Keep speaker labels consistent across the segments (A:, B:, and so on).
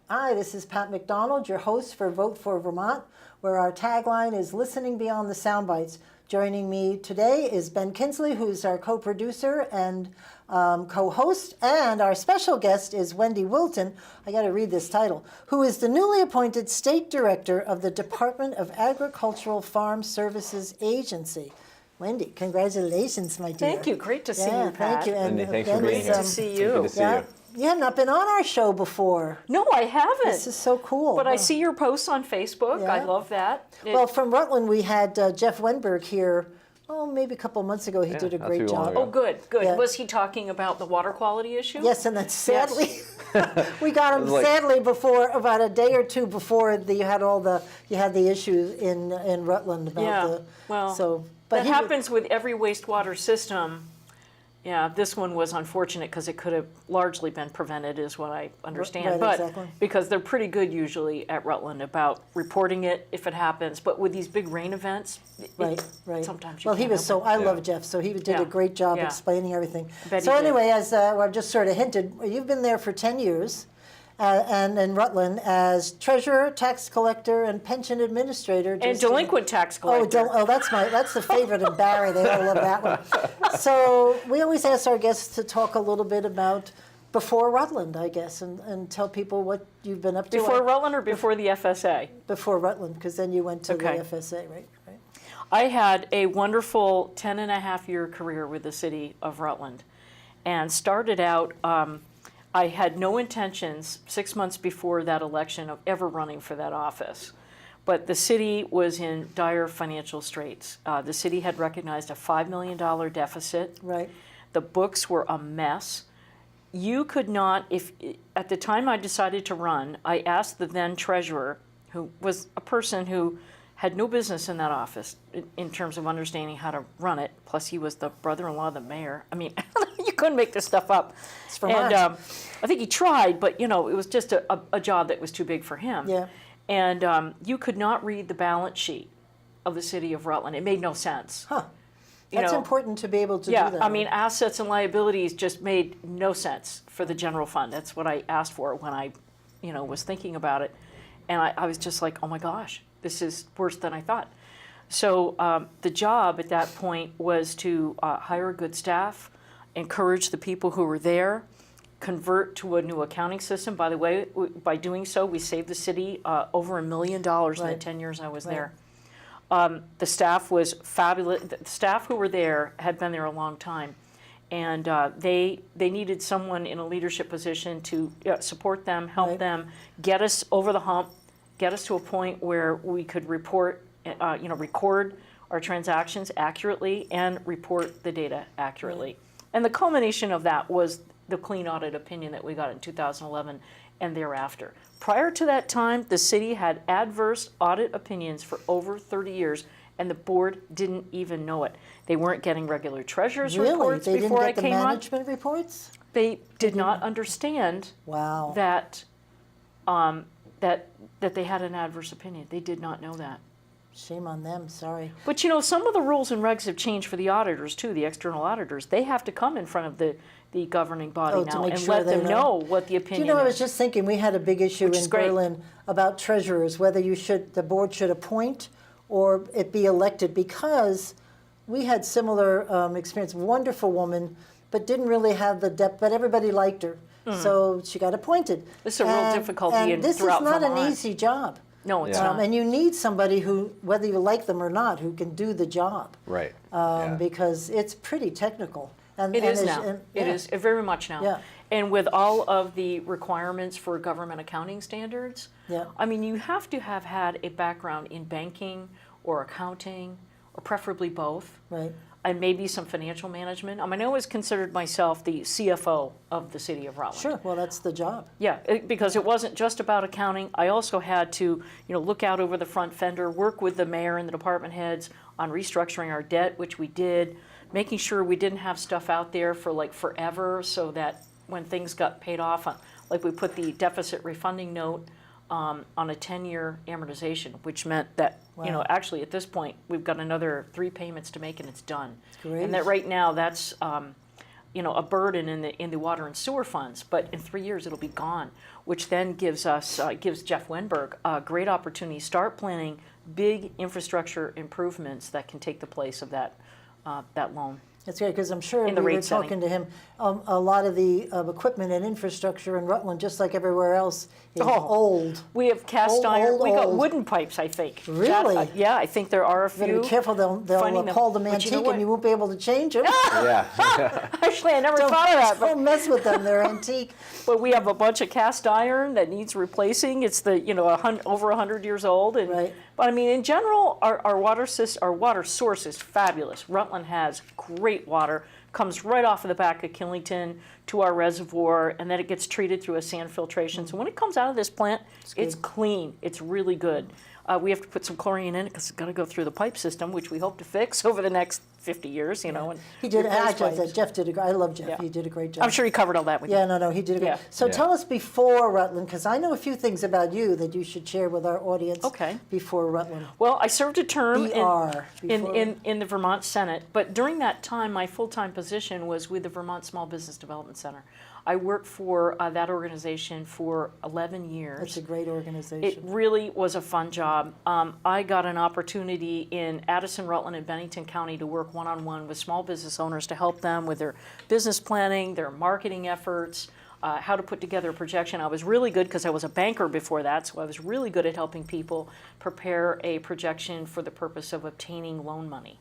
A: Hi, this is Pat McDonald, your host for Vote for Vermont, where our tagline is Listening Beyond the Soundbites. Joining me today is Ben Kinsley, who's our co-producer and co-host, and our special guest is Wendy Wilton, I got to read this title, who is the newly appointed State Director of the Department of Agricultural Farm Services Agency. Wendy, congratulations, my dear.
B: Thank you. Great to see you, Pat.
A: Thank you.
C: And
A: And
C: thanks for being here.
B: Great to see you.
C: Good to see you.
A: You have not been on our show before.
B: No, I haven't.
A: This is so cool.
B: But I see your posts on Facebook.
A: Yeah.
B: I love that.
A: Well, from Rutland, we had Jeff Wenberg here, maybe a couple of months ago. He did a
C: not
A: great
C: too long
A: job.
C: ago.
B: Oh, good, good.
A: Yeah.
B: Was he talking about the water quality issue?
A: Yes, and then sadly, we got him sadly before, about a day or two before you had the issue in Rutland about
B: that happens with every wastewater system. Yeah, this one was unfortunate because it could have largely been prevented, is what I understand.
A: Right,
B: but
A: exactly.
B: because they're pretty good usually at Rutland about reporting it if it happens. But with these big rain events,
A: Right.
B: sometimes you
A: Well,
B: can't
A: he was
B: help it.
A: I love Jeff, so he did a great job
B: Yeah.
A: explaining everything.
B: Bet
A: So
B: he did.
A: anyway, as I've just sort of hinted, you've been there for 10 years, and in Rutland as treasurer, tax collector, and pension administrator.
B: And delinquent tax collector.
A: That's the favorite of Barry. They all love that one. So we always ask our guests to talk a little bit about before Rutland, I guess, and tell people what you've been up to.
B: Before Rutland or before the FSA?
A: Before Rutland, because then you went to
B: Okay.
A: the FSA, right?
B: I had a wonderful 10-and-a-half-year career with the city of Rutland and started out, I had no intentions 6 months before that election of ever running for that office. But the city was in dire financial straits. The city had recognized a $5 million deficit.
A: Right.
B: The books were a mess. You could not, at the time I decided to run, I asked the then treasurer, who was a person who had no business in that office in terms of understanding how to run it. Plus, he was the brother-in-law of the mayor. I mean, you couldn't make this stuff up.
A: It's Vermont.
B: And I think he tried, but it was just a job that was too big for him.
A: Yeah.
B: And you could not read the balance sheet of the city of Rutland. It made no sense.
A: Huh. That's important to be able to do
B: Yeah,
A: that.
B: I mean, assets and liabilities just made no sense for the general fund. That's what I asked for when I, was thinking about it. And I was just like, oh my gosh, this is worse than I thought. So the job at that point was to hire good staff, encourage the people who were there, convert to a new accounting system. By the way, by doing so, we saved the city over $1 million in the 10 years I was there. The staff was fabulous. The staff who were there had been there a long time, and they needed someone in a leadership position to support them, help them, get us over the hump, get us to a point where we could record our transactions accurately and report the data accurately. And the culmination of that was the clean audit opinion that we got in 2011 and thereafter. Prior to that time, the city had adverse audit opinions for over 30 years, and the board didn't even know it. They weren't getting regular treasurer's reports before I came on.
A: They didn't get the management reports?
B: They did not understand that that they had an adverse opinion. They did not know that.
A: Shame on them, sorry.
B: But some of the rules and regs have changed for the auditors too, the external auditors. They have to come in front of the governing body now and let them know what the opinion is.
A: I was just thinking, we had a big issue in Berlin about treasurers, whether the board should appoint or it be elected, because we had similar experience. Wonderful woman, but didn't really have the depth, but everybody liked her. So she got appointed.
B: This is a real difficulty
A: and this is
B: throughout
A: not
B: Vermont.
A: an easy job.
B: No, it's not.
A: And you need somebody who, whether you like them or not, who can do the job.
C: Right.
A: Because it's pretty technical.
B: It is now. It is very much now.
A: Yeah.
B: And with all of the requirements for government accounting standards, I mean, you have to have had a background in banking or accounting, or preferably both.
A: Right.
B: And maybe some financial management. I mean, I always considered myself the CFO of the city of Rutland.
A: Sure, well, that's the job.
B: Yeah, because it wasn't just about accounting. I also had to, look out over the front fender, work with the mayor and the department heads on restructuring our debt, which we did, making sure we didn't have stuff out there for like forever, so that when things got paid off, like we put the deficit refunding note on a 10-year amortization, which meant that, actually at this point, we've got another 3 payments to make and it's done.
A: Great.
B: And that right now, that's, a burden in the water and sewer funds, but in 3 years it'll be gone, which then gives Jeff Wenberg a great opportunity to start planning big infrastructure improvements that can take the place of that loan.
A: That's great, because I'm sure
B: In the
A: we were
B: rate setting.
A: talking to him, a lot of the equipment and infrastructure in Rutland, just like everywhere else, is old.
B: We have cast
A: Old,
B: iron.
A: old,
B: We got
A: old.
B: wooden pipes, I think.
A: Really?
B: Yeah, I think there are a
A: You gotta
B: few.
A: be careful, they'll
B: finding them.
A: call them
B: But you
A: antique
B: know what?
A: and you won't be able to change them.
C: Yeah.
B: Actually, I never thought of that. But
A: Don't mess with them, they're antique.
B: But we have a bunch of cast iron that needs replacing. It's over 100 years old. And,
A: Right.
B: But I mean, in general, our water source is fabulous. Rutland has great water. Comes right off of the back of Killington to our reservoir, and then it gets treated through a sand filtration. So when it comes out of this plant, it's clean. It's really good. We have to put some chlorine in it because it's got to go through the pipe system, which we hope to fix over the next 50 years, And
A: He did,
B: replace
A: actually,
B: pipes.
A: Jeff did I love Jeff,
B: Yeah.
A: he did a great job.
B: I'm sure he covered all that with you.
A: Yeah, no, he did a great.
B: Yeah.
A: So
C: Yeah.
A: tell us before Rutland, because I know a few things about you that you should share with our audience.
B: Okay.
A: Before Rutland.
B: Well, I served a term
A: BR,
B: in the Vermont Senate, but during that time, my full-time position was with the Vermont Small Business Development Center. I worked for that organization for 11 years.
A: That's a great
B: It
A: organization.
B: really was a fun job. I got an opportunity in Addison, Rutland, and Bennington County to work one-on-one with small business owners to help them with their business planning, their marketing efforts, how to put together a projection. I was really good because I was a banker before that, so I was really good at helping people prepare a projection for the purpose of obtaining loan money.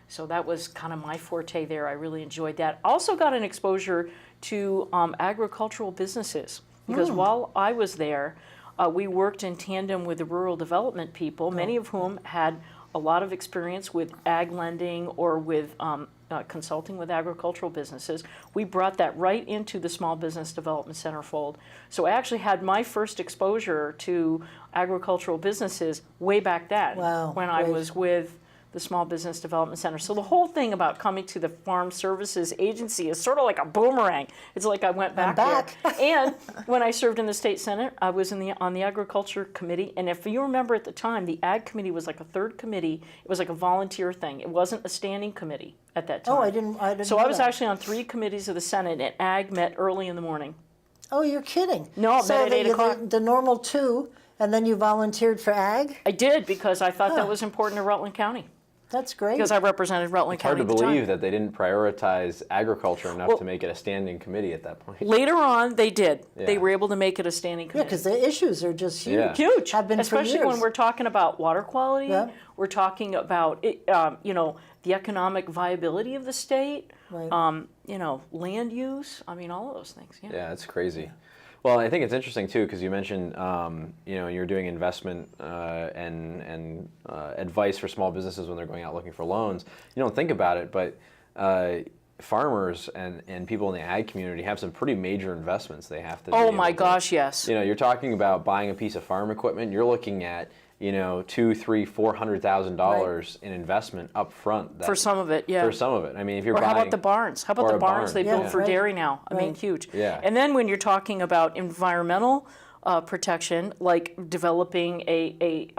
B: So that was kind of my forte there. I really enjoyed that. Also got an exposure to agricultural businesses because while I was there, we worked in tandem with the rural development people, many of whom had a lot of experience with ag lending or with consulting with agricultural businesses. We brought that right into the Small Business Development Center fold. So I actually had my first exposure to agricultural businesses way back then
A: Wow,
B: when I
A: great.
B: was with the Small Business Development Center. So the whole thing about coming to the Farm Services Agency is sort of like a boomerang. It's like I went back,
A: back.
B: there. And when I served in the state Senate, I was on the Agriculture Committee. And if you remember at the time, the Ag Committee was like a third committee. It was like a volunteer thing. It wasn't a standing committee at that time.
A: Oh, I didn't
B: So
A: know
B: I was
A: that.
B: actually on 3 committees of the Senate, and Ag met early in the morning.
A: Oh, you're kidding.
B: No,
A: so
B: met at 8 o'clock.
A: The normal 2, and then you volunteered for ag?
B: I did because I thought that was important to Rutland County
A: That's great.
B: because I represented Rutland
C: It's hard
B: County
C: to
B: at the time.
C: believe that they didn't prioritize agriculture enough
B: Well-
C: to make it a standing committee at that point.
B: Later on, they did. They
C: Yeah.
B: were able to make it a standing
A: Yeah,
B: committee.
A: because the issues are just huge.
C: Yeah.
B: Huge,
A: Have been for
B: especially
A: years.
B: when we're talking about water quality.
A: Yeah.
B: We're talking about the economic viability of the state.
A: Right.
B: Land use. I mean, all of those things. Yeah.
C: Yeah, it's crazy. Well, I think it's interesting too because you mentioned you're doing investment and advice for small businesses when they're going out looking for loans. You don't think about it, but farmers and people in the ag community have some pretty major investments they have to.
B: Oh
C: be
B: my
C: able to-
B: gosh, yes.
C: You're talking about buying a piece of farm equipment. You're looking at $200,000, $300,000, $400,000 in investment up front.
B: For some of it, yeah.
C: For some of it, I mean, if you're
B: Or
C: buying.
B: how about the barns? How about
C: or
B: the
C: a
B: barns
C: barn,
B: they build
C: yeah.
B: for
A: Right.
B: dairy now? I mean,
A: Right.
B: huge.
C: Yeah.
B: And then when you're talking about environmental protection, like developing a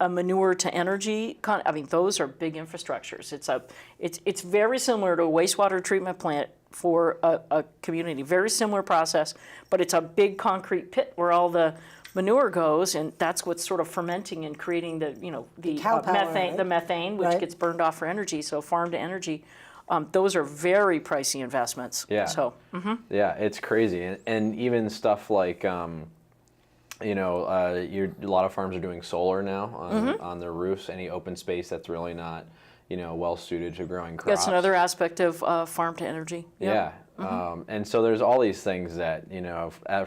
B: manure to energy, those are big infrastructures. It's very similar to a wastewater treatment plant for a community. Very similar process, but it's a big concrete pit where all the manure goes, and that's what's sort of fermenting and creating the
A: cow power,
B: methane,
A: right?
B: the methane, which
A: Right.
B: gets burned off for energy. So farm to energy, those are very pricey investments.
C: Yeah.
B: So
C: Yeah, it's crazy, and even stuff like a lot of farms are doing solar now on their roofs. Any open space that's really not well suited to growing crops.
B: that's another aspect of farm to energy.
C: Yeah. And so there's all these things that,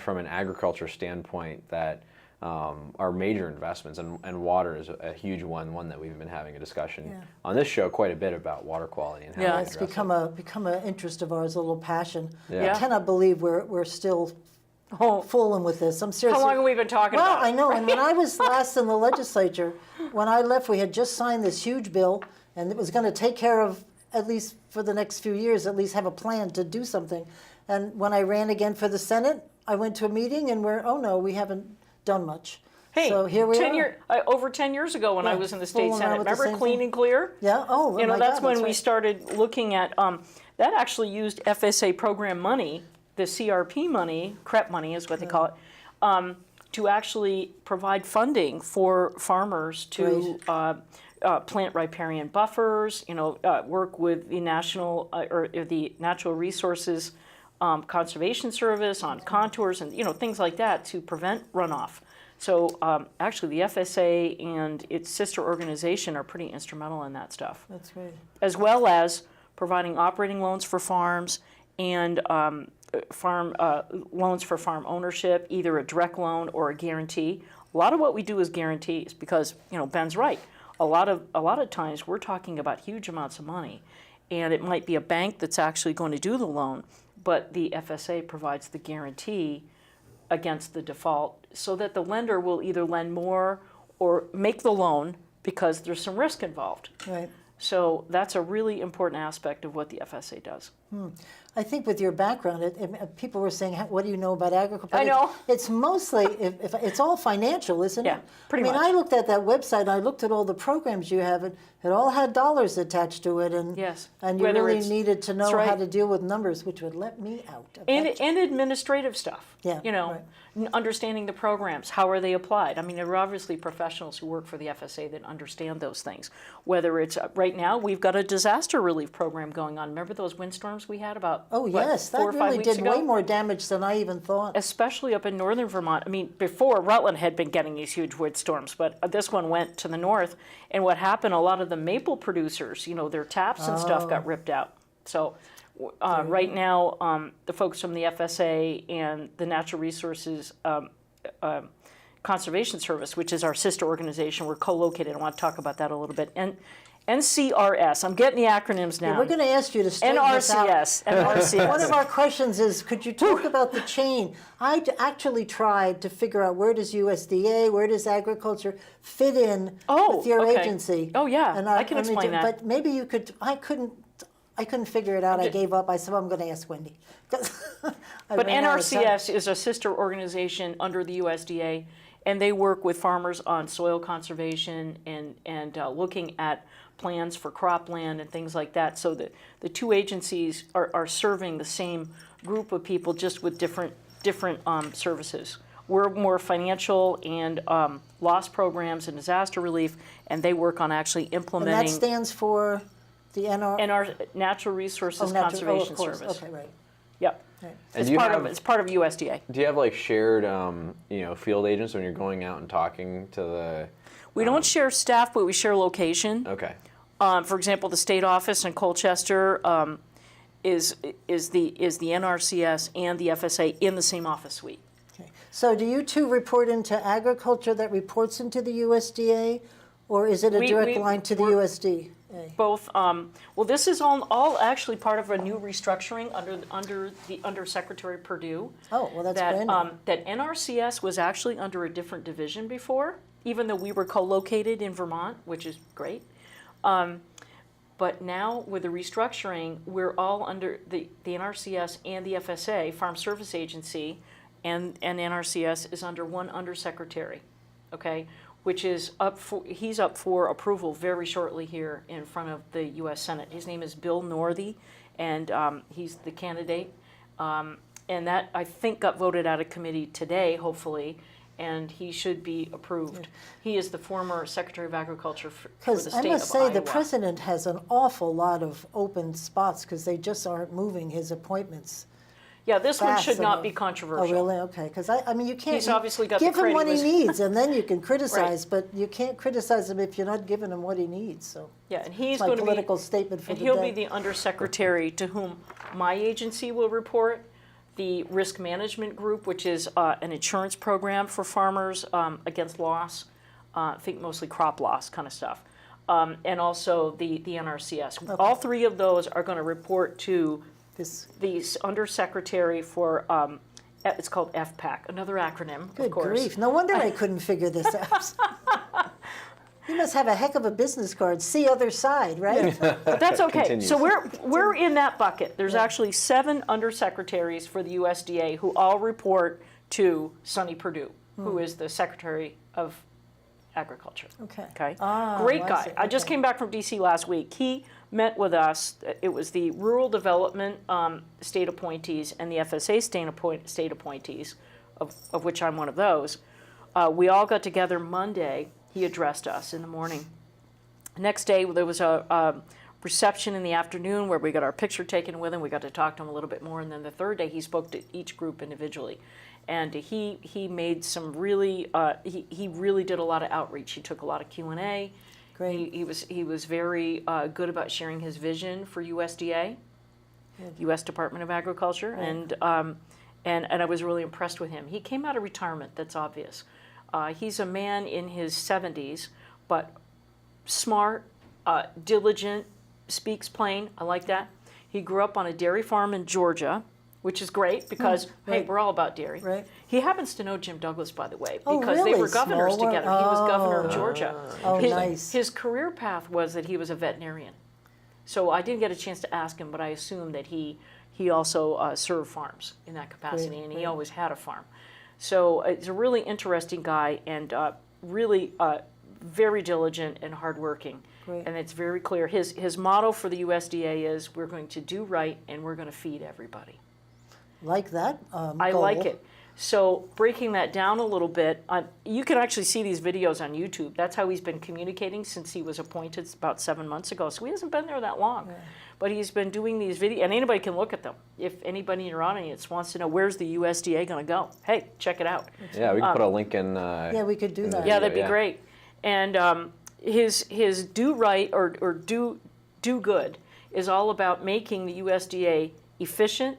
C: from an agriculture standpoint that are major investments, and water is a huge one that we've been having a discussion on this show quite a bit about water quality and how
B: Yeah.
C: we
A: It's
C: address
A: become an interest of ours, a little passion.
C: Yeah.
A: I cannot believe we're still
B: Oh,
A: fooling with this. I'm serious.
B: how long have we been talking
A: Well,
B: about it?
A: I know, and when I was last in the legislature, when I left, we had just signed this huge bill, and it was going to take care of, at least for the next few years, at least have a plan to do something. And when I ran again for the Senate, I went to a meeting, and we haven't done much.
B: Hey,
A: so here we are.
B: Over 10 years ago when I
A: Yeah,
B: was in the state
A: fooling around
B: Senate,
A: with the
B: remember
A: same
B: Clean
A: thing.
B: and Clear?
A: Yeah. Oh,
B: That's
A: my God,
B: when we
A: right.
B: started looking at that actually used FSA program money, the CRP money, CREP money is what they call it, to actually provide funding for farmers to plant riparian buffers, work with the national or the Natural Resources Conservation Service on contours and things like that to prevent runoff. So actually, the FSA and its sister organization are pretty instrumental in that stuff.
A: That's great.
B: As well as providing operating loans for farms and loans for farm ownership, either a direct loan or a guarantee. A lot of what we do is guarantees because Ben's right. A lot of times we're talking about huge amounts of money, and it might be a bank that's actually going to do the loan, but the FSA provides the guarantee against the default so that the lender will either lend more or make the loan because there's some risk involved.
A: Right.
B: So that's a really important aspect of what the FSA does.
A: I think with your background, people were saying, what do you know about agriculture?
B: I know.
A: It's mostly, if it's all financial, isn't it?
B: Yeah, pretty
A: I mean,
B: much.
A: I looked at that website, and I looked at all the programs you have, and it all had dollars attached to it, and
B: Yes.
A: and you
B: Whether
A: really
B: it's-
A: needed to know
B: that's right.
A: how to deal with numbers, which would let me out.
B: And administrative stuff.
A: Yeah, right.
B: Understanding the programs, how are they applied? I mean, there are obviously professionals who work for the FSA that understand those things. Whether it's right now, we've got a disaster relief program going on. Remember those windstorms we had about
A: Oh, yes,
B: 4
A: that
B: or 5
A: really
B: weeks
A: did
B: ago?
A: way more damage than I even thought.
B: Especially up in northern Vermont. I mean, before Rutland had been getting these huge windstorms, but this one went to the north. And what happened, a lot of the maple producers, their taps and stuff got ripped out. So right now, the folks from the FSA and the Natural Resources Conservation Service, which is our sister organization, we're co-located. I want to talk about that a little bit. And NCRS, I'm getting the acronyms now.
A: We're going to ask you to straighten this out.
B: NRCS, NRCS.
A: One of our questions is, could you talk about the chain? I actually tried to figure out where does USDA, where does agriculture fit in with your
B: okay.
A: agency?
B: Oh, yeah,
A: And
B: I can explain that.
A: But maybe you could. I couldn't figure it out. I gave up. I said, well, I'm going to ask Wendy.
B: But NRCS is a sister organization under the USDA, and they work with farmers on soil conservation and looking at plans for cropland and things like that. So the two agencies are serving the same group of people, just with different services. We're more financial and loss programs and disaster relief, and they work on actually
A: And
B: implementing.
A: that stands for the
B: Natural Resources
A: of
B: Conservation
A: course.
B: Service.
A: Okay, right.
B: Yep.
A: Right.
B: It's
C: do you
B: part
C: have-
B: of USDA.
C: Do you have like shared, field agents when you're going out and talking to the?
B: We don't share staff, but we share location.
C: Okay.
B: For example, the state office in Colchester is the NRCS and the FSA in the same office suite.
A: Okay. So do you two report into agriculture that reports into the USDA, or is it a direct line to the USDA?
B: Both. Well, this is all actually part of a new restructuring under Secretary Perdue.
A: Oh, well, that's
B: that
A: brand new.
B: that NRCS was actually under a different division before, even though we were co-located in Vermont, which is great. But now with the restructuring, we're all under the NRCS and the FSA, Farm Service Agency, and NRCS is under one undersecretary, okay? Which is he's up for approval very shortly here in front of the U.S. Senate. His name is Bill Northey, and he's the candidate. And that, I think, got voted out of committee today, hopefully, and he should be approved. He is the former Secretary of Agriculture for the
A: Because
B: state
A: I
B: of
A: must say,
B: Iowa.
A: the president has an awful lot of open spots because they just aren't moving his appointments.
B: Yeah, this one
A: fast
B: should not
A: enough.
B: be controversial.
A: Oh, really? Okay. Because I mean, you can't.
B: He's obviously got
A: give
B: the
A: him what he
B: credit.
A: needs, and then you can criticize. But you can't criticize him if you're not giving him what he needs. So
B: Yeah, and he's
A: it's my
B: going to be
A: political statement for
B: and
A: the
B: he'll
A: day.
B: be the undersecretary to whom my agency will report. The risk management group, which is an insurance program for farmers against loss, think mostly crop loss kind of stuff, and also the NRCS.
A: Okay.
B: All three of those are going to report to
A: This
B: the undersecretary for, it's called FPAC, another acronym,
A: good
B: of course.
A: grief! No wonder I couldn't figure this out. You must have a heck of a business card. See other side, right?
B: But that's okay.
C: Continues.
B: So we're in that bucket. There's actually 7 undersecretaries for the USDA who all report to Sonny Perdue, who is the Secretary of Agriculture.
A: Okay.
B: Okay.
A: Ah,
B: Great
A: well, I
B: guy.
A: see.
B: I just
A: Okay.
B: came back from DC last week. He met with us. It was the Rural Development state appointees and the FSA state appointees, of which I'm one of those. We all got together Monday. He addressed us in the morning. Next day, there was a reception in the afternoon where we got our picture taken with him. We got to talk to him a little bit more. And then the third day, he spoke to each group individually. And he made some really, he really did a lot of outreach. He took a lot of Q&A.
A: Great.
B: He was very good about sharing his vision for USDA, U.S. Department of Agriculture, and I was really impressed with him. He came out of retirement, that's obvious. He's a man in his 70s, but smart, diligent, speaks plain. I like that. He grew up on a dairy farm in Georgia, which is great because, hey, we're all about dairy.
A: Right.
B: He happens to know Jim Douglas, by the way,
A: Oh,
B: because they
A: really?
B: were governors
A: Small world.
B: together. He was governor of Georgia.
A: Oh,
B: his,
A: nice.
B: his career path was that he was a veterinarian. So I didn't get a chance to ask him, but I assume that he also served farms in that capacity,
A: Great,
B: and
A: great.
B: he always had a farm. So it's a really interesting guy and really very diligent and hardworking.
A: Great.
B: And it's very clear. His motto for the USDA is, we're going to do right and we're going to feed everybody.
A: Like that
B: I
A: goal.
B: like it. So breaking that down a little bit, you can actually see these videos on YouTube. That's how he's been communicating since he was appointed about 7 months ago. So he hasn't been there that long. Yeah. But he's been doing these videos, and anybody can look at them. If anybody in your audience wants to know where's the USDA going to go, hey, check it out.
C: Yeah, we can put a link in.
A: Yeah, we could do that.
B: Yeah, that'd be great. And his do right or do good is all about making the USDA efficient,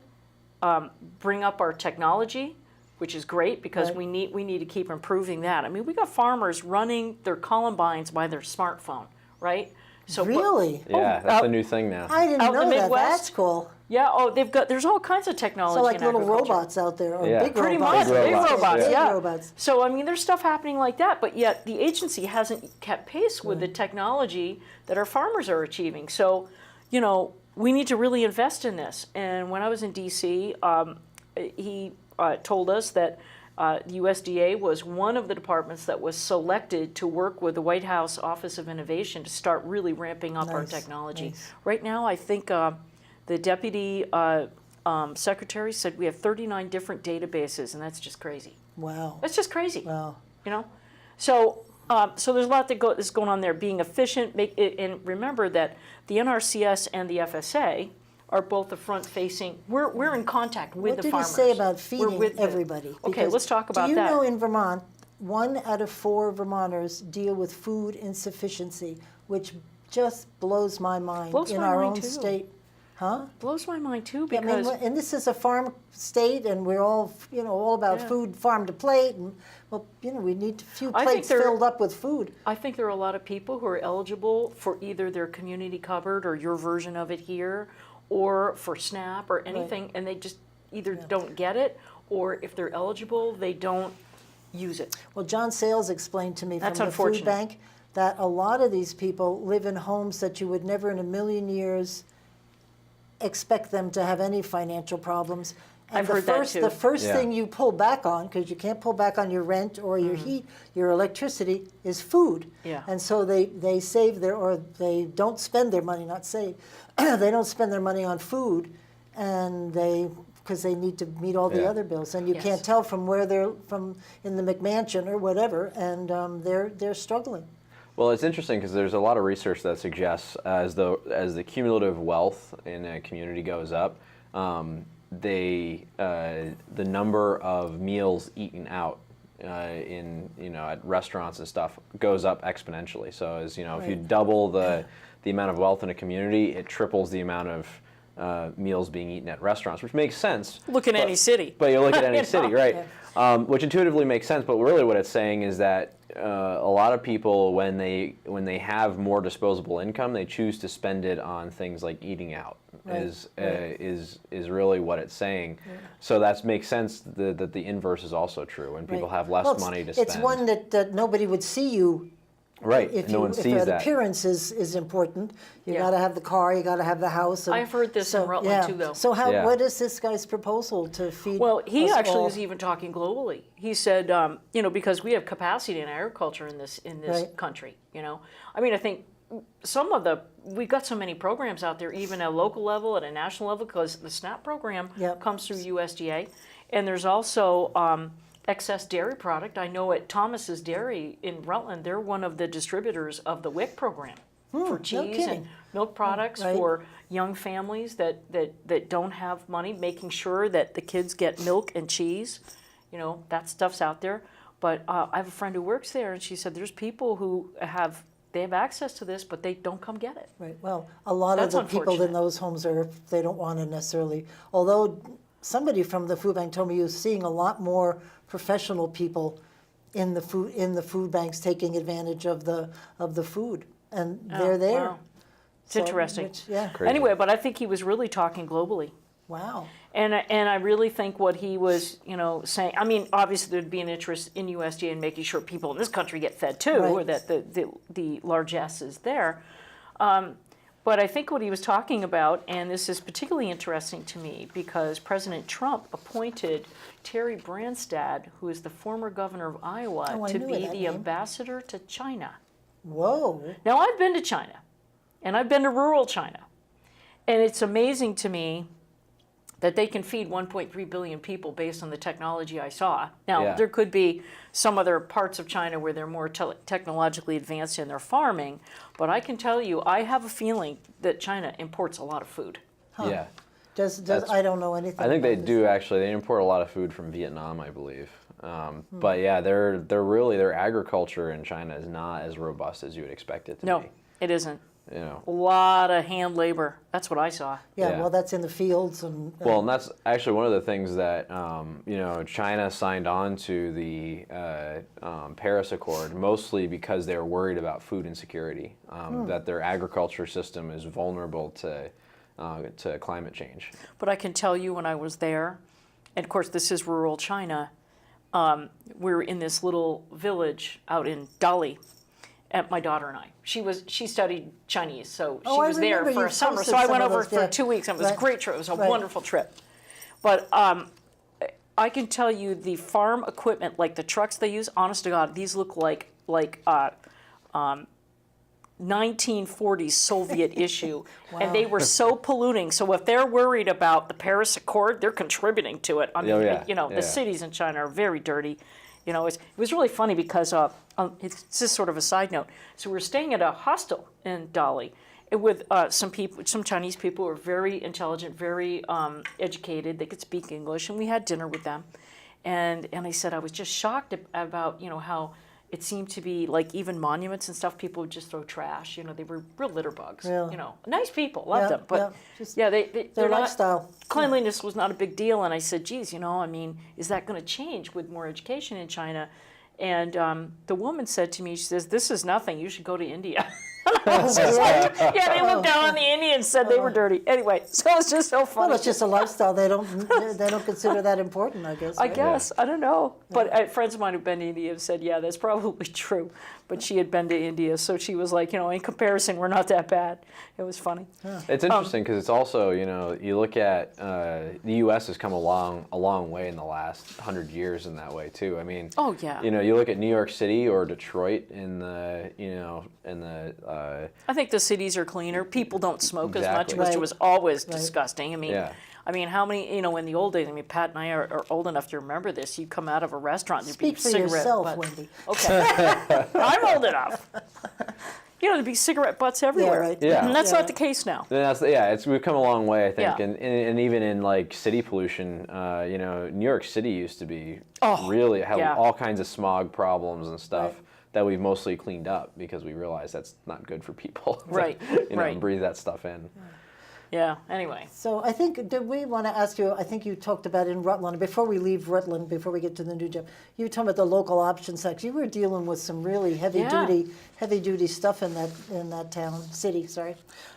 B: bring up our technology, which is great because we need to keep improving that. I mean, we got farmers running their combines by their smartphone, right? So
A: really?
C: Yeah, that's a new thing now.
A: I didn't
B: out in
A: know
B: the
A: that.
B: Midwest?
A: That's cool.
B: Yeah. Oh, there's all kinds of technology.
A: So like
B: in
A: little
B: agriculture.
A: robots out there, or
C: Yeah.
A: big
B: Pretty
A: robots.
B: much, big robots,
A: Big
B: yeah.
A: robots.
B: So, I mean, there's stuff happening like that, but yet the agency hasn't kept pace with the technology that our farmers are achieving. So, you know, we need to really invest in this. And when I was in D.C., he told us that the USDA was one of the departments that was selected to work with the White House Office of Innovation to start really ramping up our technology.
A: Nice.
B: Right now, I think the deputy secretary said we have 39 different databases, and that's just crazy.
A: Wow.
B: That's just crazy.
A: Wow.
B: You know, so there's a lot that's going on there. Being efficient, and remember that the NRCS and the FSA are both the front-facing. We're in contact with the farmers.
A: What did he say about feeding
B: with
A: everybody?
B: Okay,
A: Because
B: let's talk about
A: do you
B: that.
A: know in Vermont, 1 out of 4 Vermonters deal with food insufficiency, which just blows my mind
B: Blows
A: in
B: my
A: our
B: mind
A: own
B: too.
A: state. Huh?
B: Blows my mind too
A: Yeah, I
B: because
A: mean, and this is a farm state, and we're all, all about food, farm to plate, and well, we need a few
B: I think
A: plates filled up with food.
B: I think there are a lot of people who are eligible for either their community cupboard or your version of it here, or for SNAP or anything, and they just either don't get it, or if they're eligible, they don't use it.
A: Well, John Sales explained to me
B: That's
A: from the food
B: unfortunate.
A: bank that a lot of these people live in homes that you would never in a million years expect them to have any financial problems. And
B: I've heard that too.
A: The first
C: Yeah.
A: thing you pull back on, because you can't pull back on your rent or your heat, your electricity, is food.
B: Yeah.
A: And so they save or they don't spend their money, not save, they don't spend their money on food, and because they need to meet all the
C: Yeah.
A: other bills. And you
B: Yes.
A: can't tell from where they're from in the McMansion or whatever, and they're struggling.
C: Well, it's interesting because there's a lot of research that suggests as the cumulative wealth in a community goes up, the number of meals eaten out in at restaurants and stuff goes up exponentially. So as if you double the amount of wealth in a community, it triples the amount of meals being eaten at restaurants, which makes sense.
B: Look at any city.
C: But you look at any
B: You
C: city,
B: know?
C: right? Which intuitively makes sense. But really, what it's saying is that a lot of people, when they have more disposable income, they choose to spend it on things like eating out.
A: Right.
C: Is really what it's saying. Yeah. So that makes sense that the inverse is also true. When people have less money to spend,
A: it's one that nobody would see you.
C: Right.
A: If
C: no one sees
A: if
C: that.
A: appearance is important, you
B: Yeah.
A: got to have the car, you got to have the house. And
B: I've heard this in Rutland too, though.
A: So
C: Yeah.
A: what is this guy's proposal to feed?
B: Well, he
A: us
B: actually
A: all?
B: was even talking globally. He said, because we have capacity in agriculture in this
A: Right.
B: country. I mean, I think we've got so many programs out there, even at a local level, at a national level, because the SNAP program
A: Yep.
B: comes through USDA. And there's also excess dairy product. I know at Thomas's Dairy in Rutland, they're one of the distributors of the WIC program for cheese
A: kidding.
B: and milk products
A: Right.
B: for young families that don't have money, making sure that the kids get milk and cheese. You know, that stuff's out there. But I have a friend who works there, and she said there's people who have access to this, but they don't come get it.
A: Right, well, a lot
B: That's
A: of the people in
B: unfortunate.
A: those homes they don't want to necessarily, although somebody from the food bank told me he was seeing a lot more professional people in the food banks taking advantage of the food, and they're there.
B: Wow. It's
A: So,
B: interesting.
A: yeah,
C: Crazy.
B: Anyway, but I think he was really talking globally.
A: wow.
B: And I really think what he was, saying, I mean, obviously there'd be an interest in USDA in making sure people in this country get fed too,
A: Right.
B: or that the largesse is there. But I think what he was talking about, and this is particularly interesting to me, because President Trump appointed Terry Branstad, who is the former governor of Iowa,
A: Oh, I
B: to
A: knew
B: be
A: that
B: the
A: name.
B: ambassador to China.
A: Whoa,
B: Now, I've been to China, and I've been to rural China, and it's amazing to me that they can feed 1.3 billion people based on the technology I saw. Now,
C: Yeah.
B: there could be some other parts of China where they're more technologically advanced in their farming, but I can tell you, I have a feeling that China imports a lot of food.
C: Yeah.
A: does
C: That's-
A: I don't know anything.
C: I think they
A: about
C: do actually. They import a lot of food from Vietnam, I believe. But yeah, their agriculture in China is not as robust as you would expect it to
B: No,
C: be.
B: it isn't.
C: You know.
B: A lot of hand labor. That's what I saw.
A: Yeah,
C: Yeah.
A: well, that's in the fields and.
C: Well, and that's actually one of the things that China signed on to the Paris Accord mostly because they were worried about food insecurity, that their agriculture system is vulnerable to climate change.
B: But I can tell you when I was there, and of course this is rural China, we were in this little village out in Dali, and my daughter and I. She studied Chinese, so she
A: Oh, I
B: was there
A: remember
B: for
A: you
B: a summer.
A: posted
B: So I
A: some
B: went
A: of
B: over
A: those,
B: for
A: yeah.
B: 2 weeks, and it was a
A: Right.
B: great trip. It was a
A: Right.
B: wonderful trip. But I can tell you the farm equipment, like the trucks they use, honest to God, these look like 1940s Soviet issue, and they were so polluting. So if they're worried about the Paris Accord, they're contributing to it. I mean,
C: Oh, yeah.
B: the
C: Yeah.
B: cities in China are very dirty. It was really funny because it's just sort of a side note. So we were staying at a hostel in Dali with some Chinese people who were very intelligent, very educated. They could speak English, and we had dinner with them. And I said I was just shocked about how it seemed to be like even monuments and stuff, people would just throw trash. They were real litter bugs.
A: Really?
B: Nice people, loved
A: Yeah,
B: them, but
A: yeah, just
B: their
A: their lifestyle.
B: Cleanliness was not a big deal, and I said, geez, I mean, is that going to change with more education in China? And the woman said to me, she says, this is nothing, you should go to India. I was just like, yeah, they looked down on the Indians, said they were dirty. Anyway, so it's just so funny.
A: Well, it's just a lifestyle. They don't consider that important, I guess.
B: I
A: right?
B: guess, I don't know. But friends of mine who've been to India have said, yeah, that's probably true. But she had been to India, so she was like, in comparison, we're not that bad. It was funny.
C: It's interesting because it's also, you look at the U.S. has come a long way in the last 100 years in that way too. I mean,
B: Oh, yeah.
C: you look at New York City or Detroit in the,
B: I think the cities are cleaner. People don't smoke as much,
C: Exactly.
B: which
A: Right.
B: was always disgusting. I mean,
C: Yeah.
B: how many, in the old days, Pat and I are old enough to remember this. You come out of a restaurant, there'd
A: Speak
B: be
A: for
B: cigarette
A: yourself,
B: butts.
A: Wendy.
B: Okay. I'm old enough. There'd be cigarette butts everywhere.
A: right.
C: Yeah.
B: And that's
A: Yeah.
B: not the case now.
C: And we've come a long way, I think,
B: Yeah.
C: and even in like city pollution, New York City used to be really have
B: yeah.
C: all kinds of smog problems and stuff
A: Right.
C: that we've mostly cleaned up because we realized that's not good for people. to,
B: Right, right.
C: breathe that stuff in.
B: Yeah, anyway.
A: So I think, did we want to ask you, I think you talked about in Rutland, before we leave Rutland, before we get to the new job, you were talking about the local option section. You were dealing with some really heavy duty stuff in that town, city, sorry.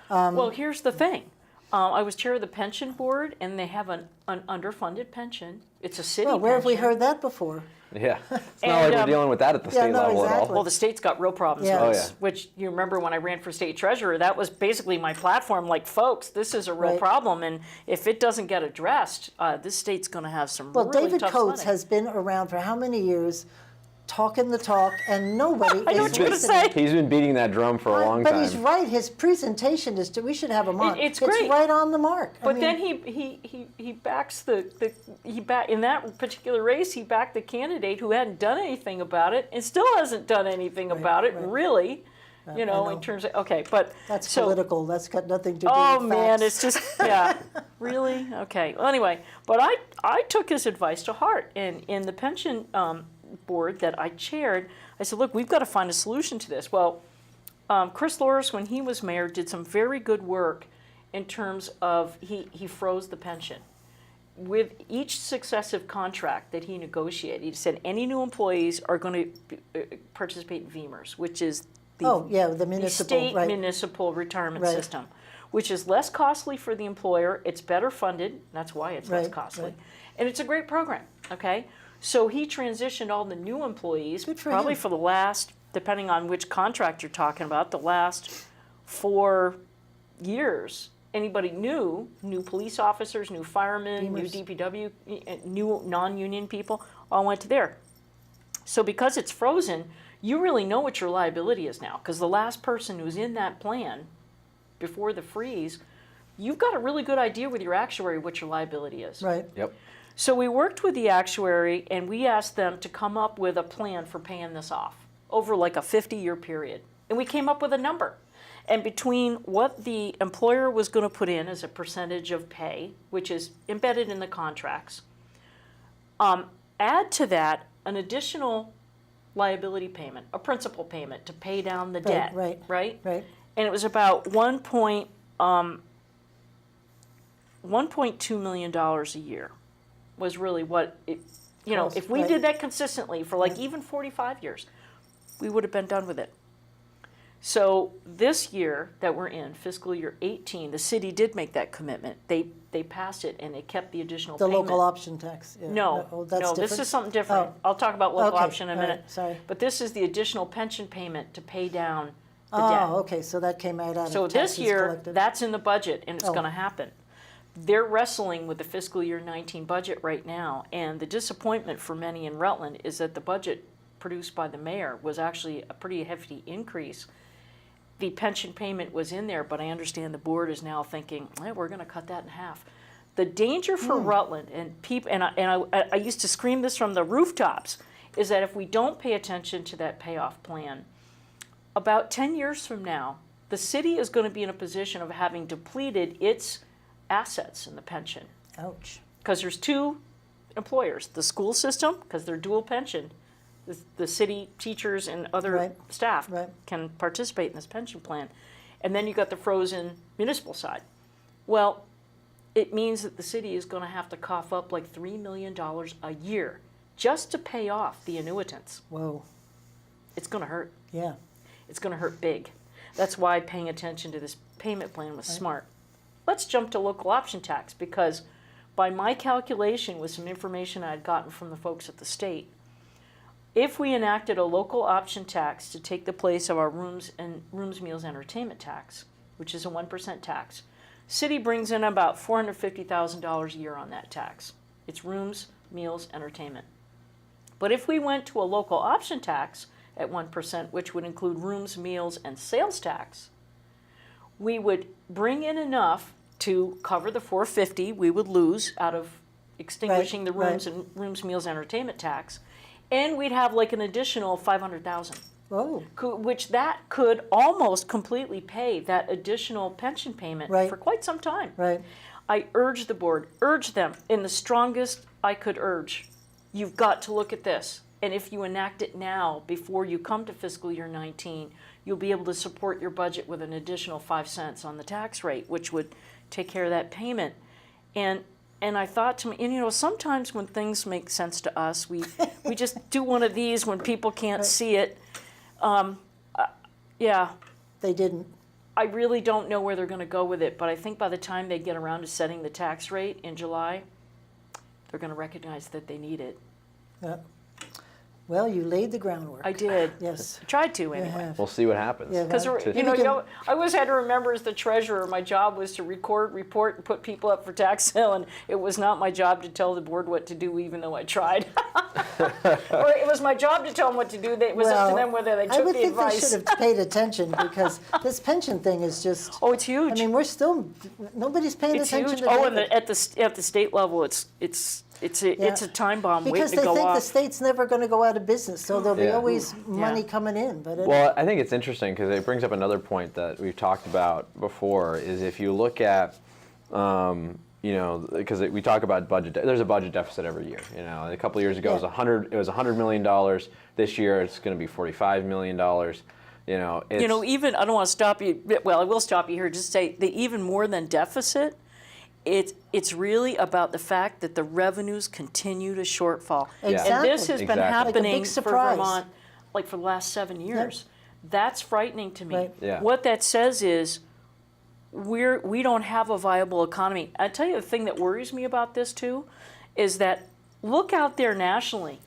B: Well, here's the thing. I was chair of the pension board, and they have an underfunded pension. It's a city
A: Well, where have we
B: pension.
A: heard that before?
C: Yeah, it's not
B: And,
C: like we're dealing with that at the
A: yeah,
C: state
A: no,
C: level at
A: exactly.
C: all.
B: Well, the state's got real problems
A: Yeah.
B: with
A: Oh,
B: this,
C: yeah.
B: which you remember when I ran for state treasurer, that was basically my platform. Like, folks, this is a real
A: Right.
B: problem, and if it doesn't get addressed, this state's going to have some
A: Well,
B: really
A: David
B: tough
A: Coates
B: sledding.
A: has been around for how many years talking the talk, and nobody
B: I know
A: is
B: what you're gonna
A: listening.
B: say.
C: He's been beating that drum for a long
A: But
C: time.
A: he's right. His presentation is. We should have him on.
B: It's great.
A: right on the mark.
B: But then he backs in that particular race, he backed the candidate who hadn't done anything about it and still hasn't done anything about it,
A: right.
B: really. You know,
A: know.
B: in terms of, okay, but.
A: That's
B: so,
A: political. That's got nothing to do
B: oh
A: with
B: man,
A: facts.
B: it's just, yeah, really? Okay, well anyway, but I took his advice to heart, and in the pension board that I chaired, I said, look, we've got to find a solution to this. Well, Chris Loris, when he was mayor, did some very good work in terms of, he froze the pension. With each successive contract that he negotiated, he said any new employees are going to participate in VEMRs, which is the
A: municipal,
B: state
A: right.
B: municipal retirement
A: Right.
B: system, which is less costly for the employer. It's better funded. That's why it's less
A: Right,
B: costly.
A: right.
B: And it's a great program, okay? So he transitioned all the new employees,
A: Good for
B: probably
A: him.
B: for the last, depending on which contract you're talking about, the last 4 years. Anybody new police officers, new firemen, new
A: Beamers.
B: DPW, new non-union people, all went to there. So because it's frozen, you really know what your liability is now, because the last person who's in that plan before the freeze, you've got a really good idea with your actuary what your liability is.
A: Right.
C: Yep.
B: So we worked with the actuary and we asked them to come up with a plan for paying this off over like a 50-year period. And we came up with a number. And between what the employer was going to put in as a percentage of pay, which is embedded in the contracts, add to that an additional liability payment, a principal payment to pay down the debt,
A: right.
B: And it was about $1.2 million a year was really what it,
A: Cost,
B: if we
A: right.
B: did that consistently for like even 45 years, we would have been done with it. So this year that we're in, fiscal year 18, the city did make that commitment. They passed it and it kept the additional
A: The
B: payment.
A: local option tax. Yeah.
B: No,
A: that's
B: no, this
A: different?
B: is something different.
A: Oh.
B: I'll talk about local
A: Okay,
B: option in a
A: all right,
B: minute.
A: sorry.
B: But this is the additional pension payment to pay down the debt.
A: Oh, okay, so that came out of
B: So
A: taxes
B: this year,
A: collected.
B: that's in the budget and it's
A: Oh.
B: going to happen. They're wrestling with the fiscal year 19 budget right now, and the disappointment for many in Rutland is that the budget produced by the mayor was actually a pretty hefty increase. The pension payment was in there, but I understand the board is now thinking, we're going to cut that in half. The danger for Rutland and people, and I used to scream this from the rooftops, is that if we don't pay attention to that payoff plan, about 10 years from now, the city is going to be in a position of having depleted its assets in the pension.
A: Ouch.
B: Because there's two employers, the school system, because they're dual pension, the city teachers and other
A: Right.
B: staff
A: Right.
B: can participate in this pension plan. And then you got the frozen municipal side. Well, it means that the city is going to have to cough up like $3 million a year just to pay off the annuitants.
A: Whoa.
B: It's going to hurt.
A: Yeah.
B: It's going to hurt big. That's why paying attention to this payment plan was smart. Let's jump to local option tax, because by my calculation with some information I had gotten from the folks at the state, if we enacted a local option tax to take the place of our rooms, meals, entertainment tax, which is a 1% tax, city brings in about $450,000 a year on that tax. It's rooms, meals, entertainment. But if we went to a local option tax at 1%, which would include rooms, meals, and sales tax, we would bring in enough to cover the $450 we would lose out of extinguishing the
A: Right,
B: rooms and rooms, meals, entertainment tax, and we'd have like an additional $500,000,
A: Whoa.
B: which that could almost completely pay that additional pension payment
A: Right.
B: for quite some time.
A: Right.
B: I urge the board, urge them in the strongest I could urge. You've got to look at this. And if you enact it now, before you come to fiscal year 19, you'll be able to support your budget with an additional 5 cents on the tax rate, which would take care of that payment. And I thought to me, and sometimes when things make sense to us, we just do one of these when people can't see it. Yeah,
A: They didn't.
B: I really don't know where they're going to go with it, but I think by the time they get around to setting the tax rate in July, they're going to recognize that they need it.
A: Yeah. Well, you laid the groundwork.
B: I did.
A: Yes.
B: Tried to
A: You
B: anyway.
A: have.
C: We'll see what happens.
A: Yeah,
B: Because
A: that-
B: you know, I always had to remember as the treasurer, my job was to record, report, and put people up for tax sale, and it was not my job to tell the board what to do, even though I tried. Or it was my job to tell them what to do. It was up to them whether they
A: I
B: took
A: would
B: the
A: think
B: advice.
A: they should have paid attention because this pension thing is just.
B: Oh, it's huge.
A: I mean, we're still nobody's paying
B: It's
A: attention
B: huge.
A: to
B: Oh, and
A: David.
B: at the state level, it's a time bomb
A: because
B: waiting to
A: they
B: go
A: think the
B: off.
A: state's never going to go out of business, so there'll be
C: Yeah.
A: always money coming in. But
C: Well, I think it's interesting because it brings up another point that we've talked about before. Is if you look at, you know, because we talk about budget. There's a budget deficit every year. You know, a couple of years ago it was $100 million. This year it's going to be $45 million. You know, it's,
B: Even I don't want to stop you. Well, I will stop you here. Just say the even more than deficit. It's really about the fact that the revenues continue to shortfall.
A: Exactly.
B: And this has been
C: Exactly.
B: happening
A: Like a big
B: for
A: surprise.
B: Vermont like for the last 7 years. That's frightening to me.
A: Right.
C: Yeah.
B: What that says is we don't have a viable economy. I tell you the thing that worries me about this too is that look out there nationally.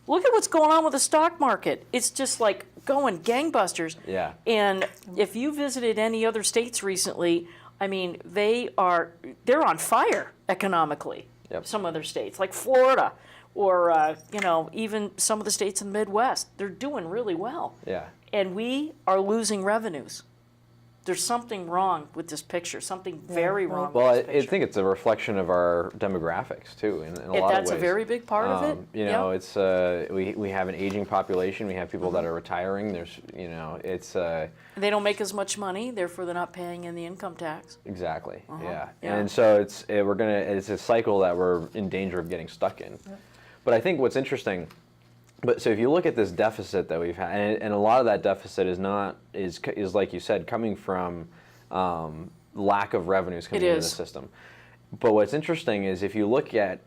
B: Look at what's going on with the stock market. It's just like going gangbusters.
C: Yeah.
B: And if you visited any other states recently, I mean, they're on fire economically.
C: Yep.
B: Some other states, like Florida, or even some of the states in the Midwest, they're doing really well.
C: Yeah.
B: And we are losing revenues. There's something wrong with this picture. Something very wrong
C: Well,
B: with this picture.
C: I think it's a reflection of our demographics too, in a lot of ways.
B: That's a very big part of it.
C: You know, it's we have an aging population. We have people that are retiring. There's, you know, it's
B: They don't make as much money, therefore they're not paying in the income tax.
C: exactly, yeah.
B: Yeah.
C: And so it's it's a cycle that we're in danger of getting stuck in. But I think what's interesting. But so if you look at this deficit that we've had, and a lot of that deficit is like you said, coming from lack of revenues coming into the system. But what's interesting is if you look at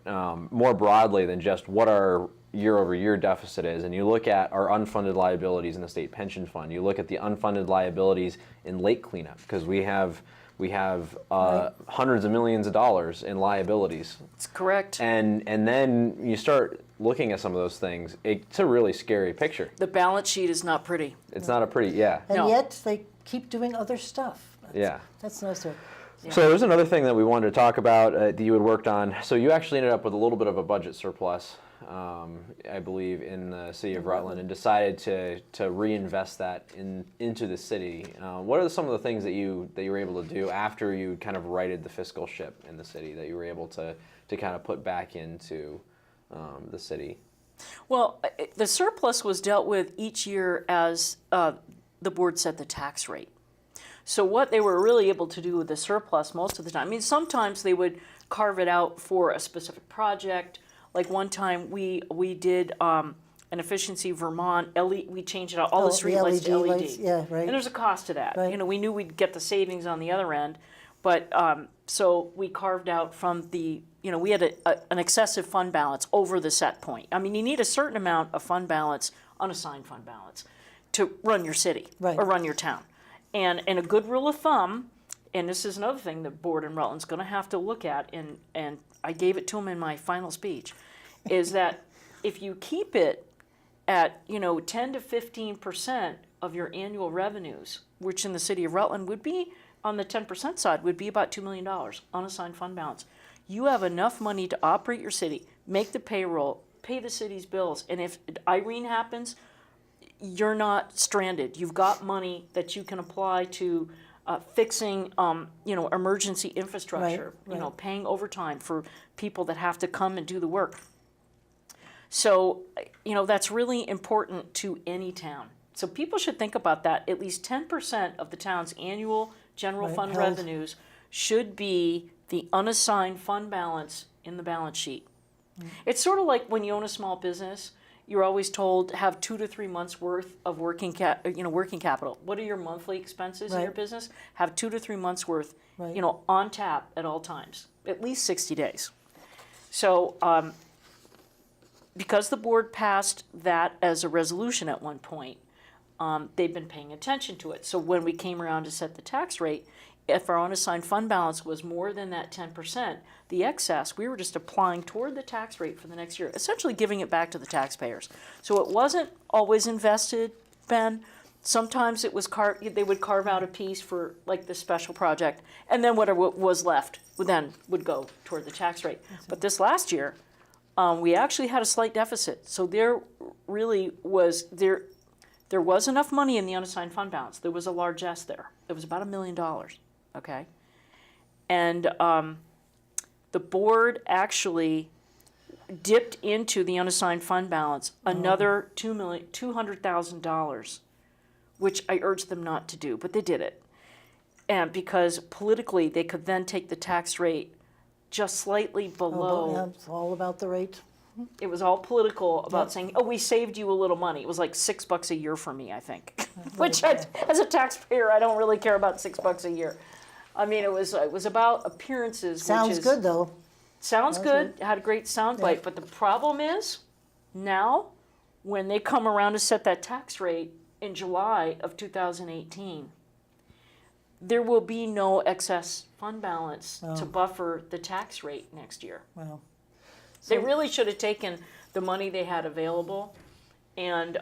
C: more broadly than just what our year-over-year deficit is, and you look at our unfunded liabilities in the state pension fund, you look at the unfunded liabilities in lake cleanup, because we have hundreds of millions of dollars in liabilities.
B: That's correct.
C: And then you start looking at some of those things, it's a really scary picture.
B: The balance sheet is not pretty.
C: It's not a pretty, yeah.
A: and
B: No.
A: yet they keep doing other stuff. That's nice.
C: So there's another thing that we wanted to talk about that you had worked on. So you actually ended up with a little bit of a budget surplus, I believe, in the city of Rutland, and decided to reinvest that into the city. What are some of the things that you were able to do after you kind of righted the fiscal ship in the city that you were able to kind of put back into the city?
B: Well, the surplus was dealt with each year as the board set the tax rate. So what they were really able to do with the surplus most of the time, I mean, sometimes they would carve it out for a specific project. Like one time we did an efficiency Vermont, we changed it out, all the street lights to LED.
A: lights, yeah, right.
B: And there's a cost to that.
A: Right.
B: You know, we knew we'd get the savings on the other end, but so we carved out from the, you know, we had an excessive fund balance over the set point. I mean, you need a certain amount of fund balance, unassigned fund balance, to run your city
A: Right.
B: or run your town. And a good rule of thumb, and this is another thing the board in Rutland's going to have to look at, and I gave it to them in my final speech, is that if you keep it at 10 to 15% of your annual revenues, which in the city of Rutland would be on the 10% side would be about $2 million unassigned fund balance. You have enough money to operate your city, make the payroll, pay the city's bills, and if Irene happens, you're not stranded. You've got money that you can apply to fixing, emergency infrastructure.
A: Right.
B: Paying overtime for people that have to come and do the work. So, that's really important to any town. So people should think about that. At least 10% of the town's annual general fund
A: held.
B: revenues should be the unassigned fund balance in the balance sheet. It's sort of like when you own a small business. You're always told have 2 to 3 months worth of working capital. What are your monthly expenses in your
A: Right.
B: business? Have 2 to 3 months worth,
A: Right.
B: on tap at all times, at least 60 days. So, because the board passed that as a resolution at one point, they've been paying attention to it. So when we came around to set the tax rate, if our unassigned fund balance was more than that 10%, the excess, we were just applying toward the tax rate for the next year, essentially giving it back to the taxpayers. So it wasn't always invested, Ben. Sometimes it was they would carve out a piece for like this special project, and then whatever was left would go toward the tax rate. But this last year, we actually had a slight deficit. So there really was there was enough money in the unassigned fund balance. There was a largesse there. It was about $1 million. Okay, and the board actually dipped into the unassigned fund balance another $200,000, which I urged them not to do, but they did it. And because politically they could then take the tax rate just slightly below.
A: Yeah, it's all about the rate.
B: It was all political about saying, oh, we saved you a little money. It was like $6 a year for me, I think. Which, as a taxpayer, I don't really care about $6 a year. I mean, it was about appearances.
A: Sounds good, though.
B: Sounds good. Had a great soundbite.
A: Yeah.
B: But the problem is, now, when they come around to set that tax rate in July of 2018, there will be no excess fund balance to buffer the tax rate next year.
A: Well,
B: They really should have taken the money they had available, and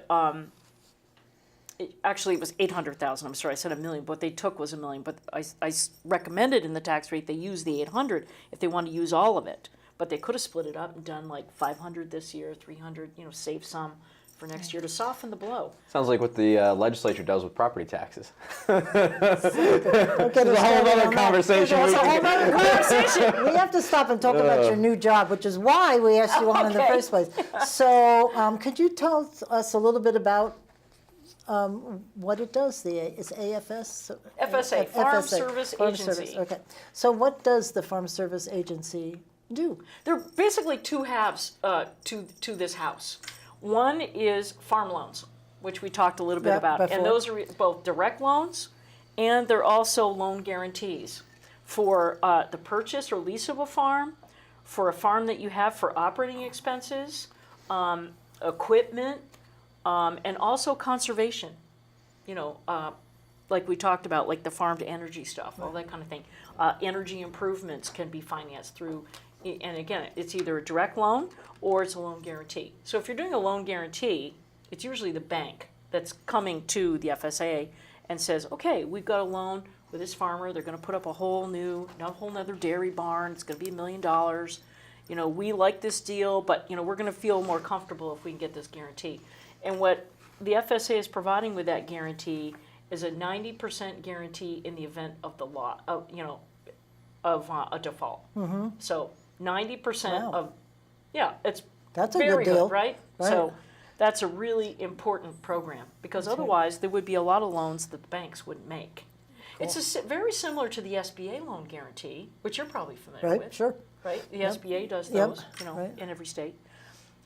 B: actually it was 800,000. I'm sorry, I said $1 million. What they took was $1 million, but I recommended in the tax rate they use the 800 if they want to use all of it. But they could have split it up and done like 500 this year, 300. Save some for next year to soften the blow.
C: Sounds like what the legislature does with property taxes.
A: Don't get
C: This
A: us
C: is a whole
A: started
C: other
A: on that.
C: conversation.
A: That's a whole other conversation. We have to stop and talk about your new job, which is why we asked you on in the
B: Okay.
A: first place. So, could you tell us a little bit about what it does? It's AFS?
B: FSA, Farm Service Agency.
A: Okay. So what does the Farm Service Agency do?
B: There are basically two halves to this house. One is farm loans, which we talked a little bit
A: Yeah,
B: about.
A: before.
B: And those are both direct loans, and they're also loan guarantees for the purchase or lease of a farm, for a farm that you have for operating expenses, equipment, and also conservation. Like we talked about, like the farm to energy stuff, all that kind of thing. Energy improvements can be financed through, and again, it's either a direct loan or it's a loan guarantee. So if you're doing a loan guarantee, it's usually the bank that's coming to the FSA and says, okay, we've got a loan with this farmer. They're going to put up a whole nother dairy barn. It's going to be $1 million. We like this deal, but we're going to feel more comfortable if we can get this guarantee. And what the FSA is providing with that guarantee is a 90% guarantee in the event of the law, of a default. Mm-hmm. So 90% of,
A: That's a
B: very
A: good deal,
B: right? So that's a really important program, because otherwise there would be a lot of loans that the banks wouldn't make. Cool. It's very similar to the SBA loan guarantee, which you're probably familiar with.
A: Right, sure.
B: Right? The SBA does those, in every state.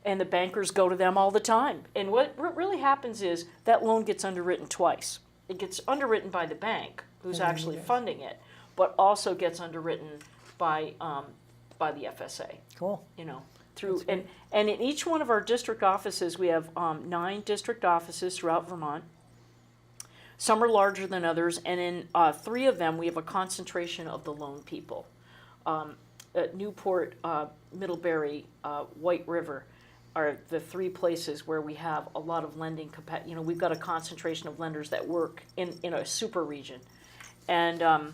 B: And the bankers go to them all the time. And what really happens is that loan gets underwritten twice. It gets underwritten by the bank, who's actually funding it, but also gets underwritten by the FSA.
A: Cool.
B: Through and in each one of our district offices, we have 9 district offices throughout Vermont. Some are larger than others, and in 3 of them, we have a concentration of the loan people. At Newport, Middlebury, White River are the 3 places where we have a lot of lending capacity. We've got a concentration of lenders that work in a super region. And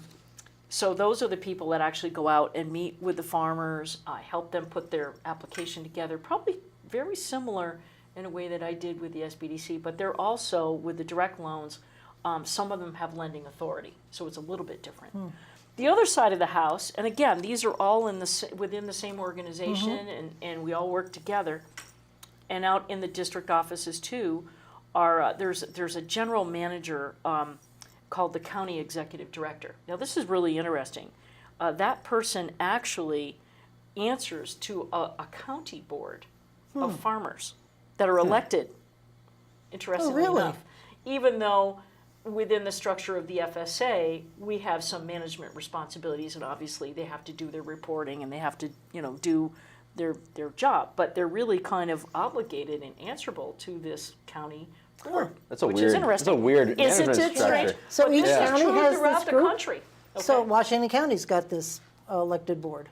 B: so those are the people that actually go out and meet with the farmers, help them put their application together, probably very similar in a way that I did with the SBDC, but they're also, with the direct loans, some of them have lending authority, so it's a little bit different. The other side of the house, and again, these are all within the same organization, and we all work together, and out in the district offices too, are there's a general manager called the County Executive Director. Now this is really interesting. That person actually answers to a county board of farmers that are elected, interestingly enough. Even though within the structure of the FSA, we have some management responsibilities, and obviously they have to do their reporting and they have to, do their job. But they're really kind of obligated and answerable to this county board,
C: That's a
B: which
C: weird.
B: is interesting.
C: That's a weird
B: Isn't
C: management
B: it strange?
C: structure.
A: So each
B: This is
A: county
B: true
A: has
B: throughout
A: this
B: the
A: group?
B: country.
A: So
B: Okay.
A: Washington County's got this elected board.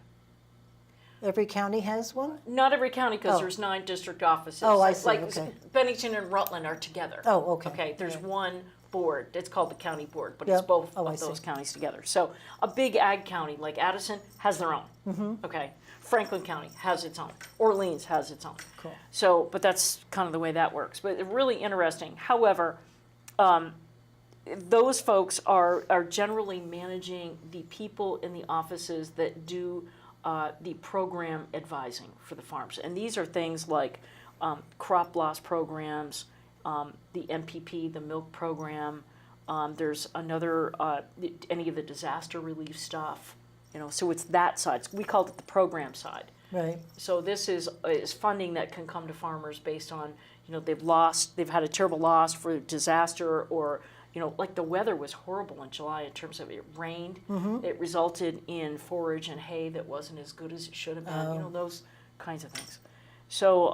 A: Every county has one?
B: Not every county, because
A: Oh.
B: there's 9 district offices.
A: Oh, I see,
B: Like
A: okay.
B: Bennington and Rutland are together.
A: Oh, okay.
B: Okay, there's
A: Right.
B: one board, it's called the county board, but
A: Yep.
B: it's both
A: Oh, I
B: of those
A: see.
B: counties together. So a big ag county like Addison has their own.
A: Mm-hmm.
B: Okay, Franklin County has its own. Orleans has its own.
A: Cool.
B: So, but that's kind of the way that works. But really interesting. However, those folks are generally managing the people in the offices that do the program advising for the farms. And these are things like crop loss programs, the MPP, the milk program. There's another, any of the disaster relief stuff. So it's that side. We called it the program side.
A: Right.
B: So this is funding that can come to farmers based on, they've had a terrible loss for disaster, or, like the weather was horrible in July in terms of it rained.
A: Mm-hmm.
B: It resulted in forage and hay that wasn't as good as it should have been, those kinds of things. So,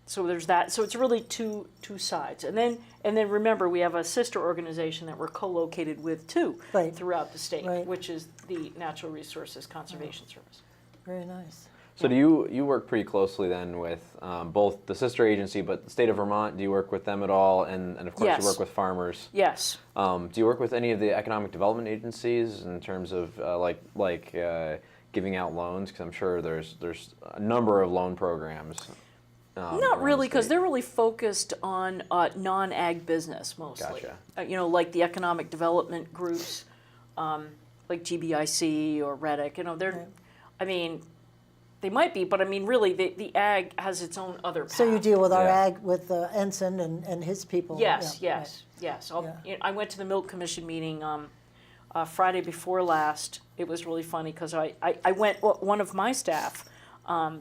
B: so there's that. So it's really two sides. And then remember, we have a sister organization that we're co-located with too,
A: Right.
B: throughout the state,
A: Right.
B: which is the Natural Resources Conservation Service.
A: Very nice.
C: So do you work pretty closely then with both the sister agency, but the state of Vermont? Do you work with them at all? And of course
B: Yes.
C: you work with farmers.
B: Yes.
C: Do you work with any of the economic development agencies in terms of giving out loans? Because I'm sure there's a number of loan programs.
B: Not
C: around
B: really,
C: the
B: because
C: state.
B: they're really focused on
C: non-ag
B: business mostly.
C: Gotcha.
B: Like the economic development groups, like GBIC or Reddick. They're,
A: Right.
B: I mean, they might be, but I mean, really, the ag has its own other path.
A: So you deal with our
C: Yeah.
A: ag, with Ensign and his people?
B: Yes,
A: Yeah,
B: yes, yes.
A: Yeah.
B: I went to the Milk Commission meeting Friday before last. It was really funny because I went, one of my staff,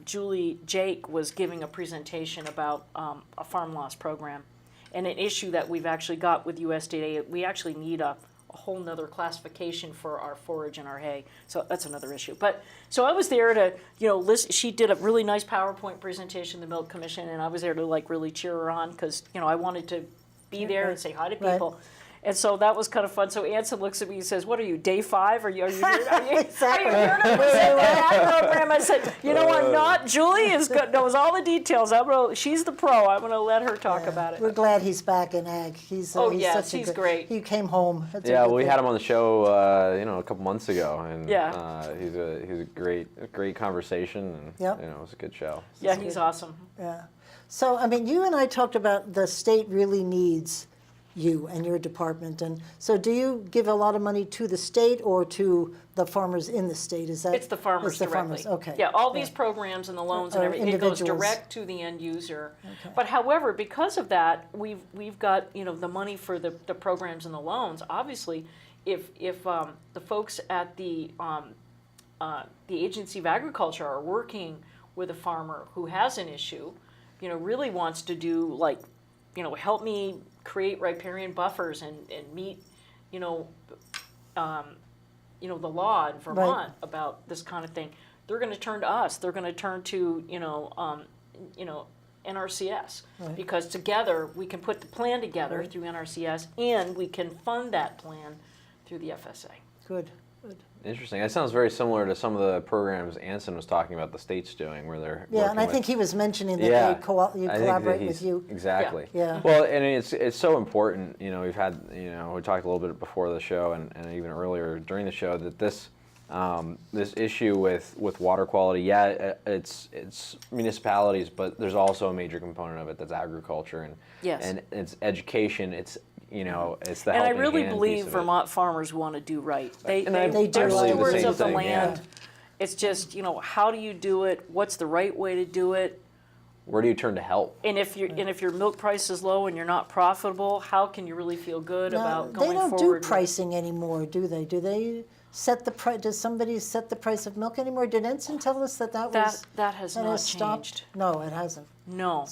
B: Julie Jake, was giving a presentation about a farm loss program and an issue that we've actually got with USDA. We actually need a whole nother classification for our forage and our hay. So that's another issue. But so I was there to, listen. She did a really nice PowerPoint presentation, the Milk Commission, and I was there to really cheer her on because, I wanted to be there and say hi to
A: Right.
B: people. And so that was kind of fun. So Anson looks at me and says, "What are you, day 5? Are you here?
A: Exactly.
B: Are you here to present the ag program?" I said, I'm not. Julie knows all the details. She's the pro. I'm going to let her talk about it.
A: We're glad he's back in ag. He's
B: yes,
A: such a
B: he's
A: good,
B: great.
A: He came home. That's a
C: Yeah,
A: good
C: well, we
A: thing.
C: had him on the show, a couple months ago, and
B: Yeah.
C: he's a great conversation, and
A: Yep.
C: it was a good show.
B: Yeah, he's awesome.
A: Yeah. So, I mean, you and I talked about the state really needs you and your department. And so do you give a lot of money to the state or to the farmers in the state? Is that?
B: It's the farmers
A: it's the
B: directly.
A: Farmers. Okay.
B: Yeah, all these programs and the loans and
A: Or
B: everything, it goes
A: individuals.
B: direct to the end user.
A: Okay.
B: But however, because of that, we've got the money for the programs and the loans. Obviously, if the folks at the Agency of Agriculture are working with a farmer who has an issue, really wants to do help me create riparian buffers and meet, the law in Vermont about this kind of thing, they're going to turn to us. They're going to turn to, NRCS, because together we can put the plan together through NRCS, and we can fund that plan through the FSA.
A: Good. Good.
C: Interesting. That sounds very similar to some of the programs Anson was talking about the state's doing, where they're
A: Yeah, and
C: working
A: I
C: with-
A: think he was mentioning that
C: Yeah,
A: you
C: I think that
A: collaborate
C: he's-
A: with you.
C: Exactly.
A: Yeah.
C: Well, and it's so important. We've had we talked a little bit before the show and even earlier during the show that this issue with water quality. Yeah, it's municipalities, but there's also a major component of it that's agriculture and
B: Yes.
C: and it's education. It's it's the
B: And I
C: helping
B: really
C: hand
B: believe
C: piece of it.
B: Vermont farmers want to do right.
C: And I
A: They do.
B: They're
A: believe the
B: stewards
A: same
B: of the
C: thing,
B: land.
C: yeah.
B: It's just, how do you do it? What's the right way to do it?
C: Where do you turn to help?
B: And if your milk price is low and you're not profitable, how can you really feel good
A: Now,
B: about
A: they
B: going
A: don't
B: forward?
A: do pricing anymore, do they? Do they set the price? Does somebody set the price of milk anymore? Did Ensign tell us that was
B: That has
A: that
B: not
A: has stopped?
B: changed.
A: No, it hasn't.
B: No.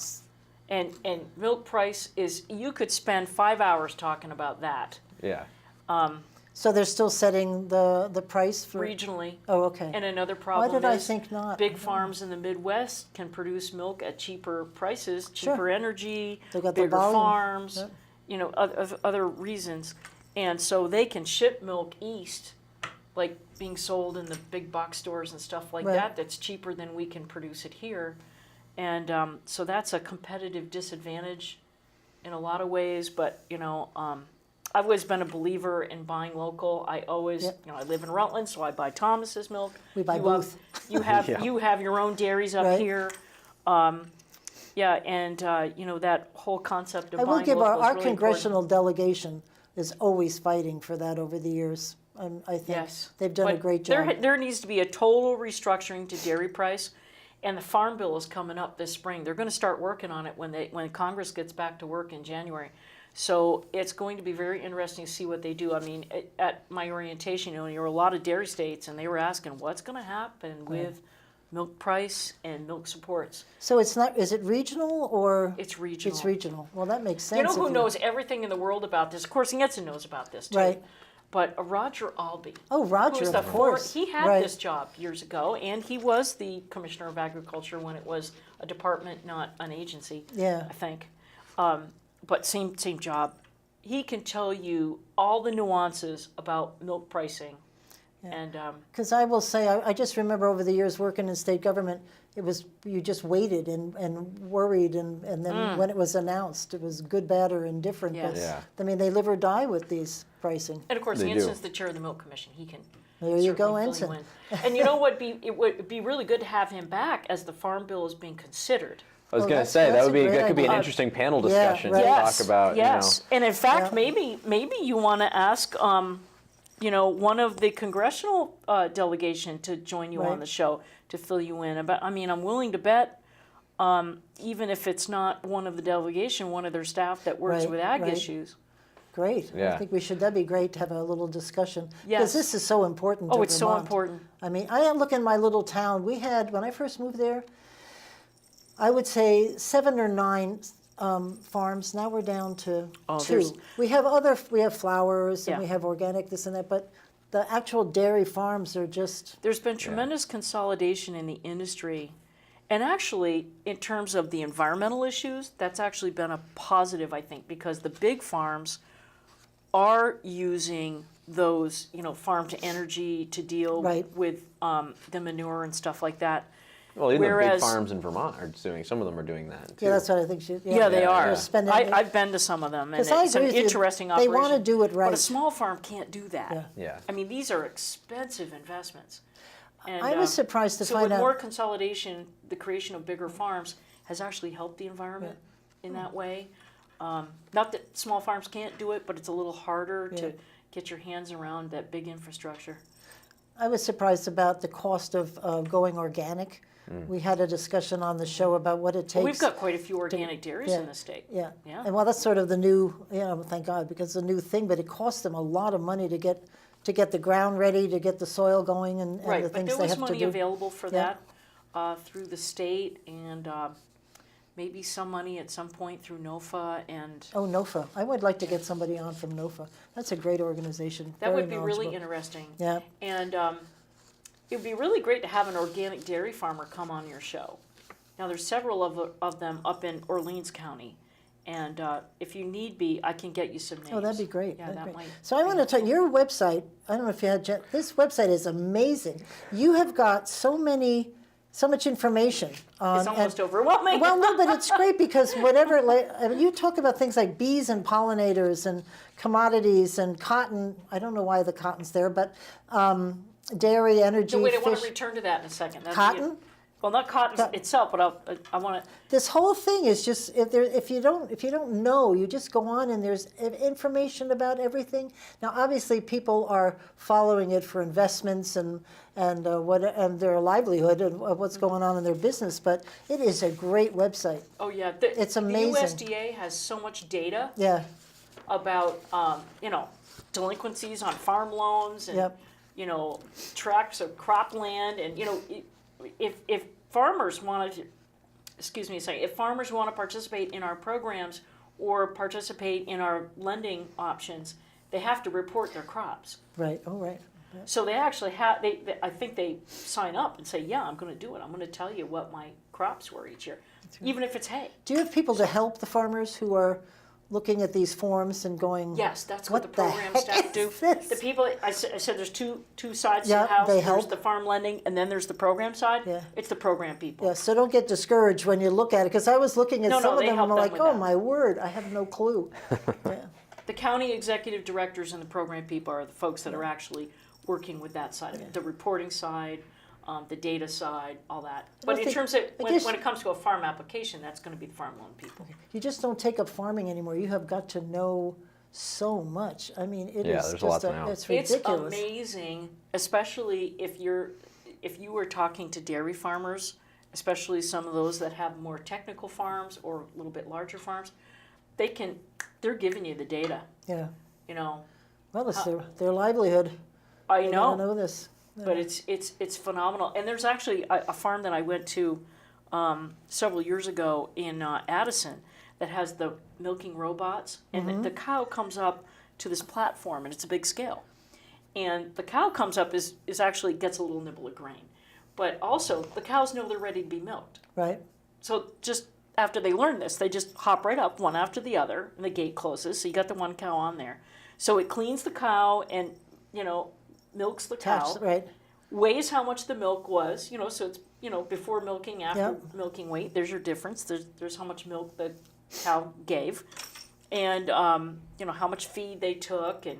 B: And milk price is, you could spend 5 hours talking about that
C: Yeah.
A: So they're still setting the price for.
B: regionally.
A: Oh, okay.
B: And another problem
A: did I
B: is
A: think not?
B: big farms in the Midwest can produce milk at cheaper prices,
A: Sure.
B: cheaper energy,
A: They got the
B: bigger
A: volume.
B: farms,
A: Yep.
B: other reasons. And so they can ship milk east like being sold in the big box stores and stuff like
A: Right.
B: that, that's cheaper than we can produce it here. And so that's a competitive disadvantage in a lot of ways, but I've always been a believer in buying local. I always,
A: Yep.
B: I live in Rutland, so I buy Thomas's milk.
A: We buy
B: You,
A: both.
B: You have
C: Yeah.
B: you have your own dairies up
A: Right.
B: here. Yeah, and that whole concept of
A: I will
B: buying
A: give
B: local is
A: our
B: really
A: congressional delegation is always fighting for that over the years. I think
B: Yes.
A: they've done a
B: But
A: great job.
B: There needs to be a total restructuring to dairy price, and the Farm Bill is coming up this spring. They're going to start working on it when Congress gets back to work in January. So it's going to be very interesting to see what they do. I mean, at my orientation, there were a lot of dairy states, and they were asking what's going to happen with milk price and milk supports.
A: So it's not, is it regional or?
B: It's regional.
A: It's regional. Well, that makes sense.
B: You know
A: if
B: who knows everything in the world about this? Of course, Nansen knows about this too.
A: Right.
B: But Roger Albee.
A: Oh, Roger,
B: who's
A: of course.
B: He had
A: Right.
B: this job years ago, and he was the Commissioner of Agriculture when it was a department, not an agency.
A: Yeah.
B: I think. But same job. He can tell you all the nuances about milk pricing. And
A: Because I will say, I just remember over the years working in state government, it was, you just waited and worried, and then when it was announced, it was good, bad, or indifferent.
B: Yes.
A: But,
C: Yeah.
A: I mean, they live or die with these pricing.
B: of course,
C: They do.
B: Nansen's the chair of the Milk Commission. He can.
A: There you go,
B: certainly fill
A: Ensign.
B: in. And you know what? It would be really good to have him back as the Farm Bill is being considered.
C: I was
A: Oh,
C: going to
A: that's-
C: say
A: that's a
C: that
A: great
C: could be an
A: idea.
C: interesting panel
A: Yeah,
C: discussion
A: right.
C: to
B: Yes,
C: talk about.
B: yes. And in fact,
A: Yeah.
B: maybe you want to ask, one of the congressional delegation to join you
A: Right.
B: on the show to fill you in. But I mean, I'm willing to bet, even if it's not one of the delegation, one of their staff that works
A: Right,
B: with ag
A: right.
B: issues.
A: Great. I
C: Yeah.
A: think that'd be great to have a little discussion.
B: Yes.
A: Because this is so important to
B: Oh, it's so
A: Vermont.
B: important.
A: I mean, I look in my little town, we had, when I first moved there, I would say 7 or 9 farms. Now we're down to
B: Oh,
A: 2.
B: there's-
A: We have flowers and
B: Yeah.
A: we have organic, this and that, but the actual dairy farms are just,
B: There's been tremendous consolidation in the industry. And actually, in terms of the environmental issues, that's actually been a positive, I think, because the big farms are using those, farm to energy to deal
A: Right.
B: with the manure and stuff like that.
C: Well, even the big
B: Whereas-
C: farms in Vermont are doing. Some of them are doing that too.
A: yeah, that's what I think.
B: Yeah, they
C: Yeah,
B: are.
C: yeah.
A: Spending-
B: I've been to some of them, and
A: 'Cause I
B: it's an
A: agree with you.
B: interesting
A: They
B: operation.
A: wanna do it
B: But
A: right.
B: a small farm can't do that.
A: Yeah.
C: Yeah.
B: I mean, these are expensive investments. And,
A: I was surprised to
B: so
A: find
B: with
A: out.
B: more consolidation, the creation of bigger farms has actually helped the environment in that way. Not that small farms can't do it, but it's a little harder
A: Yeah.
B: to get your hands around that big infrastructure.
A: I was surprised about the cost of going organic. We had a discussion on the show about what it takes.
B: Well, we've got quite a few organic dairies
A: yeah.
B: in the state.
A: Yeah.
B: Yeah.
A: And well, that's sort of the new, thank God, because it's a new thing, but it costs them a lot of money to get the ground ready, to get the soil going and
B: Right,
A: the
B: but
A: things
B: there
A: they
B: was
A: have to
B: money
A: do.
B: available for
A: Yeah.
B: that through the state and maybe some money at some point through NOFA, and
A: Oh, NOFA. I would like to get somebody on from NOFA. That's a great organization.
B: that
A: very
B: would be really
A: knowledgeable.
B: interesting.
A: Yeah.
B: And it would be really great to have an organic dairy farmer come on your show. Now, there's several of them up in Orleans County, and if you need be, I can get you some names.
A: Oh, that'd be great.
B: Yeah,
A: That'd
B: that
A: be great.
B: might.
A: So I want to tell you, your website, I don't know if you had, this website is amazing. You have got so much information on.
B: It's almost overwhelming.
A: Well, no, but it's great because whatever, I mean, you talk about things like bees and pollinators and commodities and cotton. I don't know why the cotton's there, but dairy, energy,
B: No, wait, I want
A: fish.
B: to return to that in a second.
A: Cotton?
B: Well, not cotton itself, but I want to.
A: This whole thing is just if you don't know, you just go on and there's information about everything. Now, obviously, people are following it for investments and their livelihood and what's going on in their business. But it is a great website.
B: Oh yeah,
A: It's amazing.
B: The USDA has so much data
A: Yeah.
B: about delinquencies on farm loans and
A: Yep.
B: tracts of cropland, and if farmers want to, if farmers want to participate in our programs or participate in our lending options, they have to report their crops.
A: Right. Oh, right.
B: So they actually have. I think they sign up and say, "Yeah, I'm going to do it. I'm going to tell you what my crops were each year, even if it's hay."
A: Do you have people to help the farmers who are looking at these forms and going,
B: Yes, that's what the
A: What the
B: program
A: heck
B: staff
A: is
B: do.
A: this?
B: The people, I said there's two sides to
A: Yeah,
B: the house.
A: they
B: There's
A: help.
B: the farm lending, and then there's the program side.
A: Yeah.
B: It's the program people.
A: yeah, so don't get discouraged when you look at it, because I was looking at
B: No, no,
A: some of
B: they
A: them and
B: help
A: I'm
B: them
A: like,
B: with
A: oh
B: that.
A: my word, I have no clue. Yeah.
B: The county executive directors and the program people are the folks that are actually working with that side of it, the reporting side, the data side, all that. But in
A: think-
B: terms of,
A: I
B: when
A: guess-
B: it comes to a farm application, that's gonna be the farm loan people.
A: You just don't take up farming anymore. You have got to know so much. I mean, it is
C: Yeah, there's a lot
A: just
C: to know.
A: it's
B: It's
A: ridiculous.
B: amazing, especially if you were talking to dairy farmers, especially some of those that have more technical farms or a little bit larger farms, they're giving you the data,
A: Yeah.
B: you know.
A: Well, it's their livelihood.
B: I
A: They
B: know.
A: gotta know this.
B: But it's phenomenal. And there's actually a farm that I went to several years ago in Addison that has the milking robots, and the cow comes up to this platform, and it's a big scale. And the cow comes up is actually gets a little nibble of grain, but also the cows know they're ready to be milked.
A: Right.
B: So just after they learn this, they just hop right up one after the other, and the gate closes. So you got the one cow on there. So it cleans the cow and milks the cow.
A: Taps, right.
B: Weighs how much the milk was, so it's, before milking, after
A: Yep.
B: milking weight, there's your difference. There's how much milk the cow gave, and, how much feed they took, and,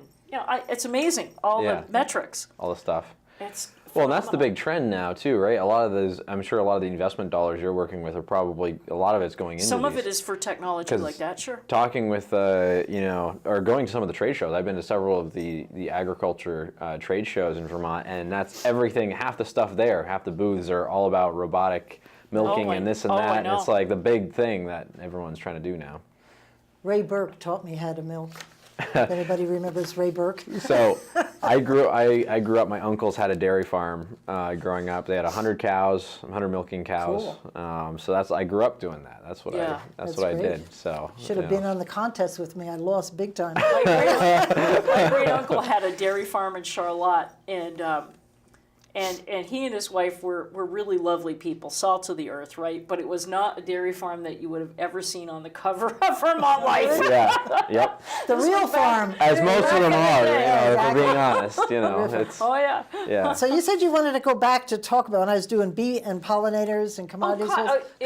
B: it's amazing, all
C: Yeah.
B: the metrics.
C: All the stuff.
B: It's
C: Well, and that's the
B: phenomenal.
C: big trend now too, right? A lot of those, I'm sure a lot of the investment dollars you're working with are probably, a lot of it's going into
B: Some of
C: these.
B: it is for technology
C: 'Cause
B: like that, sure.
C: Talking with, or going to some of the trade shows. I've been to several of the agriculture trade shows in Vermont, and that's everything. Half the stuff there, half the booths are all about robotic milking and this and
B: I
C: that. And it's
B: know.
C: like the big thing that everyone's trying to do now.
A: Ray Burke taught me how to milk. If anybody remembers Ray Burke?
C: So I grew up, my uncles had a dairy farm growing up. They had 100 cows, 100 milking cows. So I grew up doing that. That's what
B: Yeah.
C: that's
A: That's
C: what I
A: great.
C: did. So
A: Should have been on the contest with me. I lost big time.
B: My great uncle had a dairy farm in Charlotte, and he and his wife were really lovely people, salt of the earth, right? But it was not a dairy farm that you would have ever seen on the cover of Vermont Life.
C: Yeah, yep.
A: The real farm.
C: As most of them are, if
A: Exactly.
C: we're being honest, it's
B: Oh yeah.
C: yeah.
A: So you said you wanted to go back to talk about when I was doing bee and pollinators and commodities.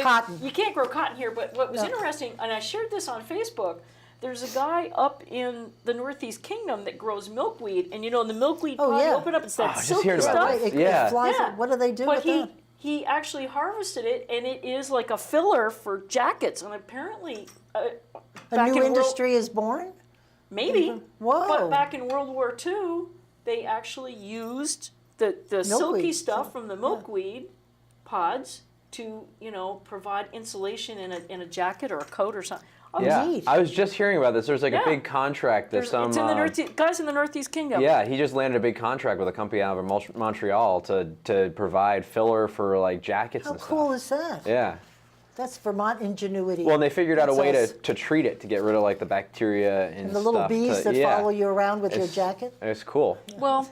A: Cotton.
B: You can't grow cotton here, but what was interesting, and I shared this on Facebook. There's a guy up in the Northeast Kingdom that grows milkweed, and the milkweed
A: Oh,
B: pod, you
A: yeah.
B: open up, it's that
C: I just
B: silky
C: heard about
B: stuff.
A: Right,
C: this.
A: it
C: Yeah.
A: flies.
B: Yeah.
A: What do they do
B: But
A: with that?
B: he actually harvested it, and it is like a filler for jackets, and apparently
A: A
B: back
A: new
B: in
A: industry is born?
B: maybe.
A: Whoa.
B: But back in World War II, they actually used the silky
A: Milkweed.
B: stuff from the milkweed pods to provide insulation in a jacket or a coat or something. Oh,
C: Yeah,
A: neat.
C: I was just hearing about this. There's like
B: Yeah.
C: a big contract that
B: it's in the guys in the Northeast Kingdom.
C: yeah, he just landed a big contract with a company out of Montreal to provide filler for like jackets
A: How
C: and
A: cool
C: stuff.
A: is that?
C: Yeah.
A: That's Vermont ingenuity.
C: Well, and they figured out a
A: That's
C: way
A: us.
C: to treat it to get rid of like the bacteria and,
A: And the little
C: stuff
A: bees
C: to-
A: that
C: yeah.
A: follow you around with your
C: It's-
A: jacket?
C: It's cool.
B: Well,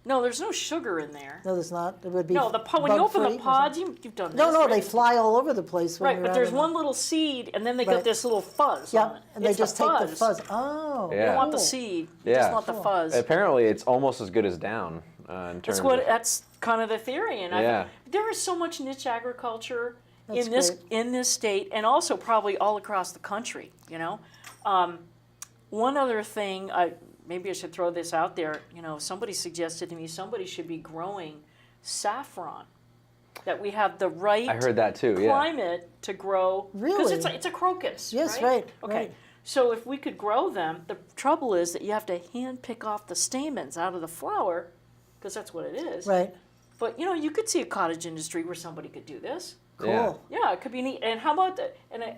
B: no, there's no sugar in there.
A: No, there's not. It would be
B: No, when you open the
A: bug-free or
B: pods,
A: something.
B: you've done this.
A: No,
B: right?
A: they fly all over the place. When
B: Right,
A: you're
B: but
A: out
B: there's
A: in
B: one little seed, and then they
A: Right.
B: got this little fuzz on
A: Yep,
B: it.
A: and they
B: It's
A: just take the fuzz. Oh,
C: Yeah.
B: You don't want the
A: cool.
B: seed. You
C: Yeah.
B: just want the fuzz.
C: Apparently, it's almost as good as down in terms of.
B: That's kind of the theory, and
C: Yeah.
B: there is so much niche agriculture
A: That's
B: in this state, and also probably all across the country. One other thing, maybe I should throw this out there. Somebody suggested to me somebody should be growing saffron. That we have the right
C: I heard that too. Yeah.
B: climate to grow. Because
A: Really?
B: it's a crocus.
A: Yes,
B: right.
A: right,
B: Okay.
A: right.
B: So if we could grow them, the trouble is that you have to hand pick off the stamens out of the flower, because that's what it is.
A: Right.
B: But you could see a cottage industry where somebody could do this.
A: Cool.
C: Yeah.
B: Yeah, it could be neat. And how about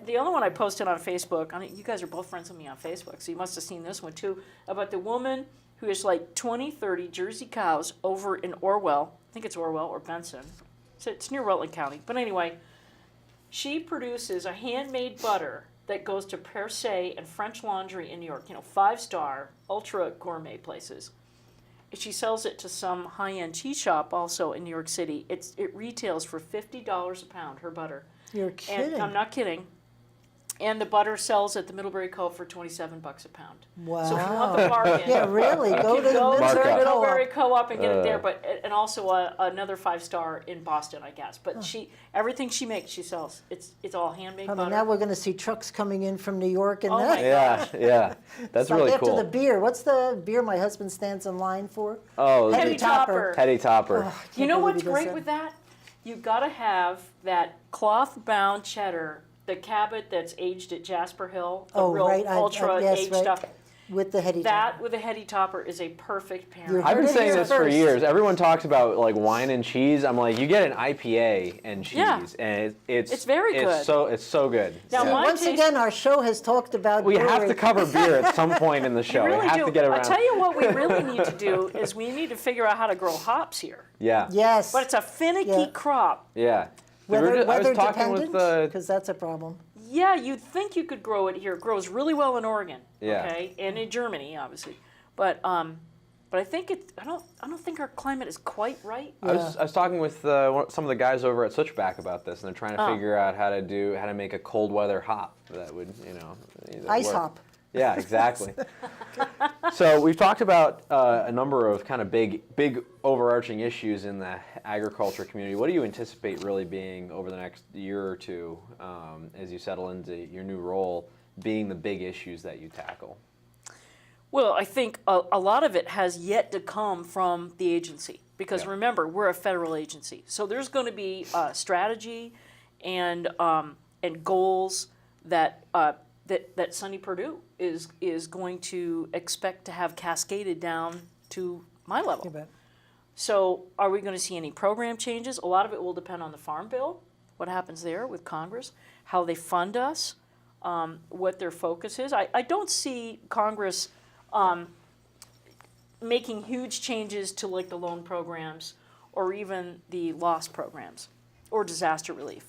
B: the other one I posted on Facebook? You guys are both friends with me on Facebook, so you must have seen this one too, about the woman who has like 20, 30 Jersey cows over in Orwell. I think it's Orwell or Benson. So it's near Rutland County. But anyway, she produces a handmade butter that goes to Per Se and French Laundry in New York, 5-star, ultra gourmet places. She sells it to some high-end cheese shop also in New York City. It retails for $50 a pound, her butter.
A: You're kidding.
B: And I'm not kidding. And the butter sells at the Middlebury Co. for $27 a pound.
A: Wow.
B: So if you want the bargain,
A: Yeah, really. Go
B: you
A: to the
B: go to
A: Middlebury
B: Middlebury
A: Co-op.
B: Co-op and get it there. But and also another 5-star in Boston, I guess. But everything she makes, she sells. It's all handmade butter.
A: Now we're going to see trucks coming in from New York and
B: Oh my
A: that.
C: Yeah. That's
A: It's like
C: really
A: after
C: cool.
A: the beer. What's the beer my husband stands in line for?
C: Oh,
B: Heady
C: the
B: Topper.
C: Heady Topper.
A: Oh, I
B: You
A: can't
B: know
A: believe
B: what's
A: he does
B: great
A: that.
B: with that? You've got to have that cloth-bound cheddar, the Cabot that's aged at Jasper Hill, the
A: Oh,
B: real
A: right.
B: ultra
A: Yes,
B: aged
A: right.
B: stuff.
A: With the heady
B: That
A: Topper.
B: with a Heady Topper is a perfect pairing.
A: You're
C: I've been
A: heard it
C: saying
A: here
C: this for
A: first.
C: years. Everyone talks about like wine and cheese. I'm like, you get an IPA and cheese,
B: Yeah.
C: and it's
B: very good.
C: It's so good.
B: Now,
C: Yeah.
B: mine
A: Once
B: tastes-
A: again, our show has talked about
C: We have
A: brewery.
C: to cover beer at some point in the show.
B: We really
C: have
B: do.
C: to get around.
B: I'll tell you what we really need to do is we need to figure out how to grow hops here.
C: Yeah.
A: Yes.
B: But it's a finicky
A: Yeah.
B: crop.
C: Yeah.
A: Weather,
C: I
A: weather
C: was talking
A: dependent,
C: with
A: because that's a problem.
B: Yeah, you'd think you could grow it here. It grows really well in Oregon,
C: Yeah.
B: okay, and in Germany, obviously. But I think I don't think our climate is quite right.
C: I was talking with some of the guys over at Switchback about this, and they're trying to
B: Oh.
C: figure out how to make a cold weather hop that would that
A: Ice
C: work.
A: hop.
C: Yeah, exactly. So we've talked about a number of kind of big overarching issues in the agriculture community. What do you anticipate really being over the next year or two as you settle into your new role, being the big issues that you tackle?
B: Well, I think a lot of it has yet to come from the agency because
C: Yeah.
B: remember, we're a federal agency. So there's going to be strategy and goals that Sonny Perdue is going to expect to have cascaded down to my level.
A: You bet.
B: So are we going to see any program changes? A lot of it will depend on the Farm Bill, what happens there with Congress, how they fund us, what their focus is. I don't see Congress making huge changes to like the loan programs or even the loss programs or disaster relief,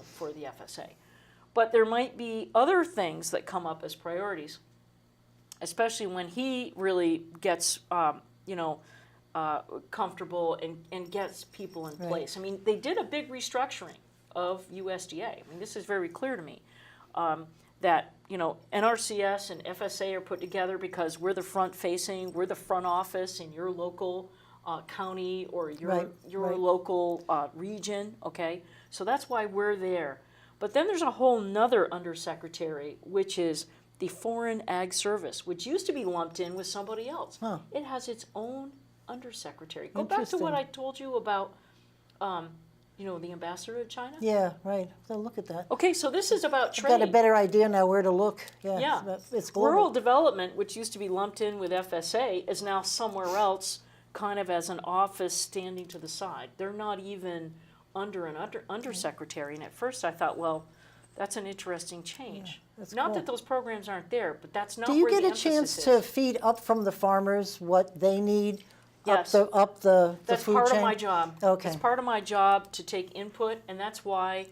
B: for the FSA. But there might be other things that come up as priorities, especially when he really gets, comfortable and gets people in place. I mean, they did a big restructuring of USDA. I mean, this is very clear to me that, NRCS and FSA are put together because we're the front-facing, we're the front office in your local county or your
A: right.
B: local region, okay? So that's why we're there. But then there's a whole nother undersecretary, which is the Foreign Ag Service, which used to be lumped in with somebody else.
A: Huh.
B: It has its own undersecretary. Go back to what
A: Interesting.
B: I told you about, the ambassador to China.
A: Yeah, right. So look at that.
B: Okay, so this is about
A: I've
B: trade.
A: got a better idea now where to look. Yeah.
B: Yeah.
A: It's global.
B: Rural development, which used to be lumped in with FSA, is now somewhere else, kind of as an office standing to the side. They're not even under an undersecretary. And at first I thought, well, that's an interesting change.
A: that's
B: Not
A: cool.
B: that those programs aren't there, but that's not
A: Do you
B: where
A: get
B: the
A: a chance
B: emphasis
A: to
B: is.
A: feed up from the farmers what they need?
B: Yes.
A: Up the
B: That's
A: food
B: part
A: chain?
B: of my job.
A: Okay.
B: It's part of my job to take input, and that's why,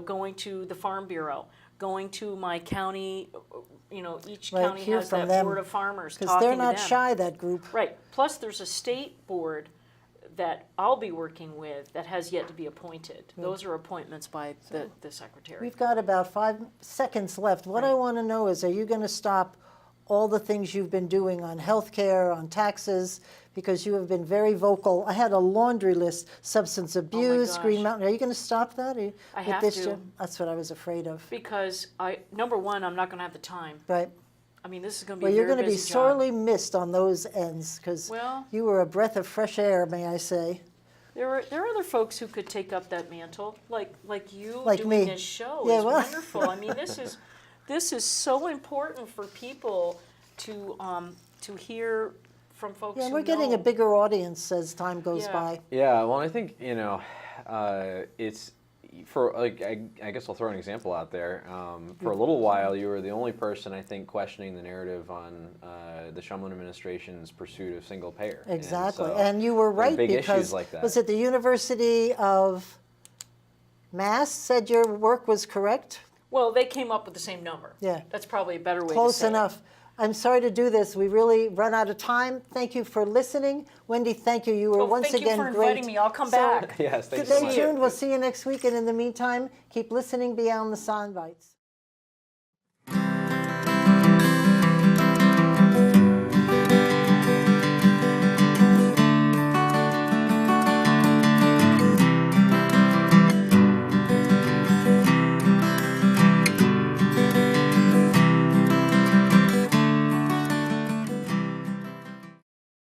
B: going to the Farm Bureau, going to my county, each
A: Right,
B: county
A: hear
B: has
A: from
B: that
A: them.
B: board of farmers talking
A: Because
B: to
A: they're
B: them.
A: not shy, that group.
B: Right. Plus, there's a state board that I'll be working with that has yet to be appointed. Those are appointments by the secretary.
A: We've got about 5 seconds left. What I want to know is, are you going to stop all the things you've been doing on healthcare, on taxes, because you have been very vocal? I had a laundry list: substance abuse,
B: gosh.
A: Green Mountain. Are you going to stop that?
B: I
A: with
B: have
A: this
B: to.
A: job? That's what I was afraid of.
B: Because number one, I'm not going to have the time.
A: Right.
B: I mean, this is going to be
A: Well,
B: a
A: you're
B: very
A: going to be
B: busy
A: sorely
B: job.
A: missed on those ends, because
B: Well-
A: you were a breath of fresh air, may I say.
B: There are other folks who could take up that mantle, like you
A: Like
B: doing
A: me.
B: this show
A: Yeah,
B: is
A: well-
B: wonderful. I mean, this is so important for people to hear from folks.
A: Yeah,
B: who
A: we're getting
B: know.
A: a bigger audience as time goes
B: Yeah.
A: by.
C: Yeah, well, I think it's for like I guess I'll throw an example out there. For a little while, you were the only person I think questioning the narrative on the Shumlin administration's pursuit of single payer.
A: Exactly,
C: so
A: and you were
C: there are
A: right,
C: big
A: because
C: issues like that.
A: was it the University of Mass said your work was correct?
B: Well, they came up with the same number.
A: Yeah.
B: That's probably a better way to
A: Close
B: say
A: enough. I'm sorry to do this. We really run out of time. Thank you for listening. Wendy, thank you. You were
B: Oh,
A: once
B: thank you
A: again
B: for
A: great.
B: inviting me. I'll come
A: So,
B: back.
C: Yes, thanks so
A: Stay
C: much.
A: tuned. We'll see you next week. And in the meantime, keep listening beyond the sound bites.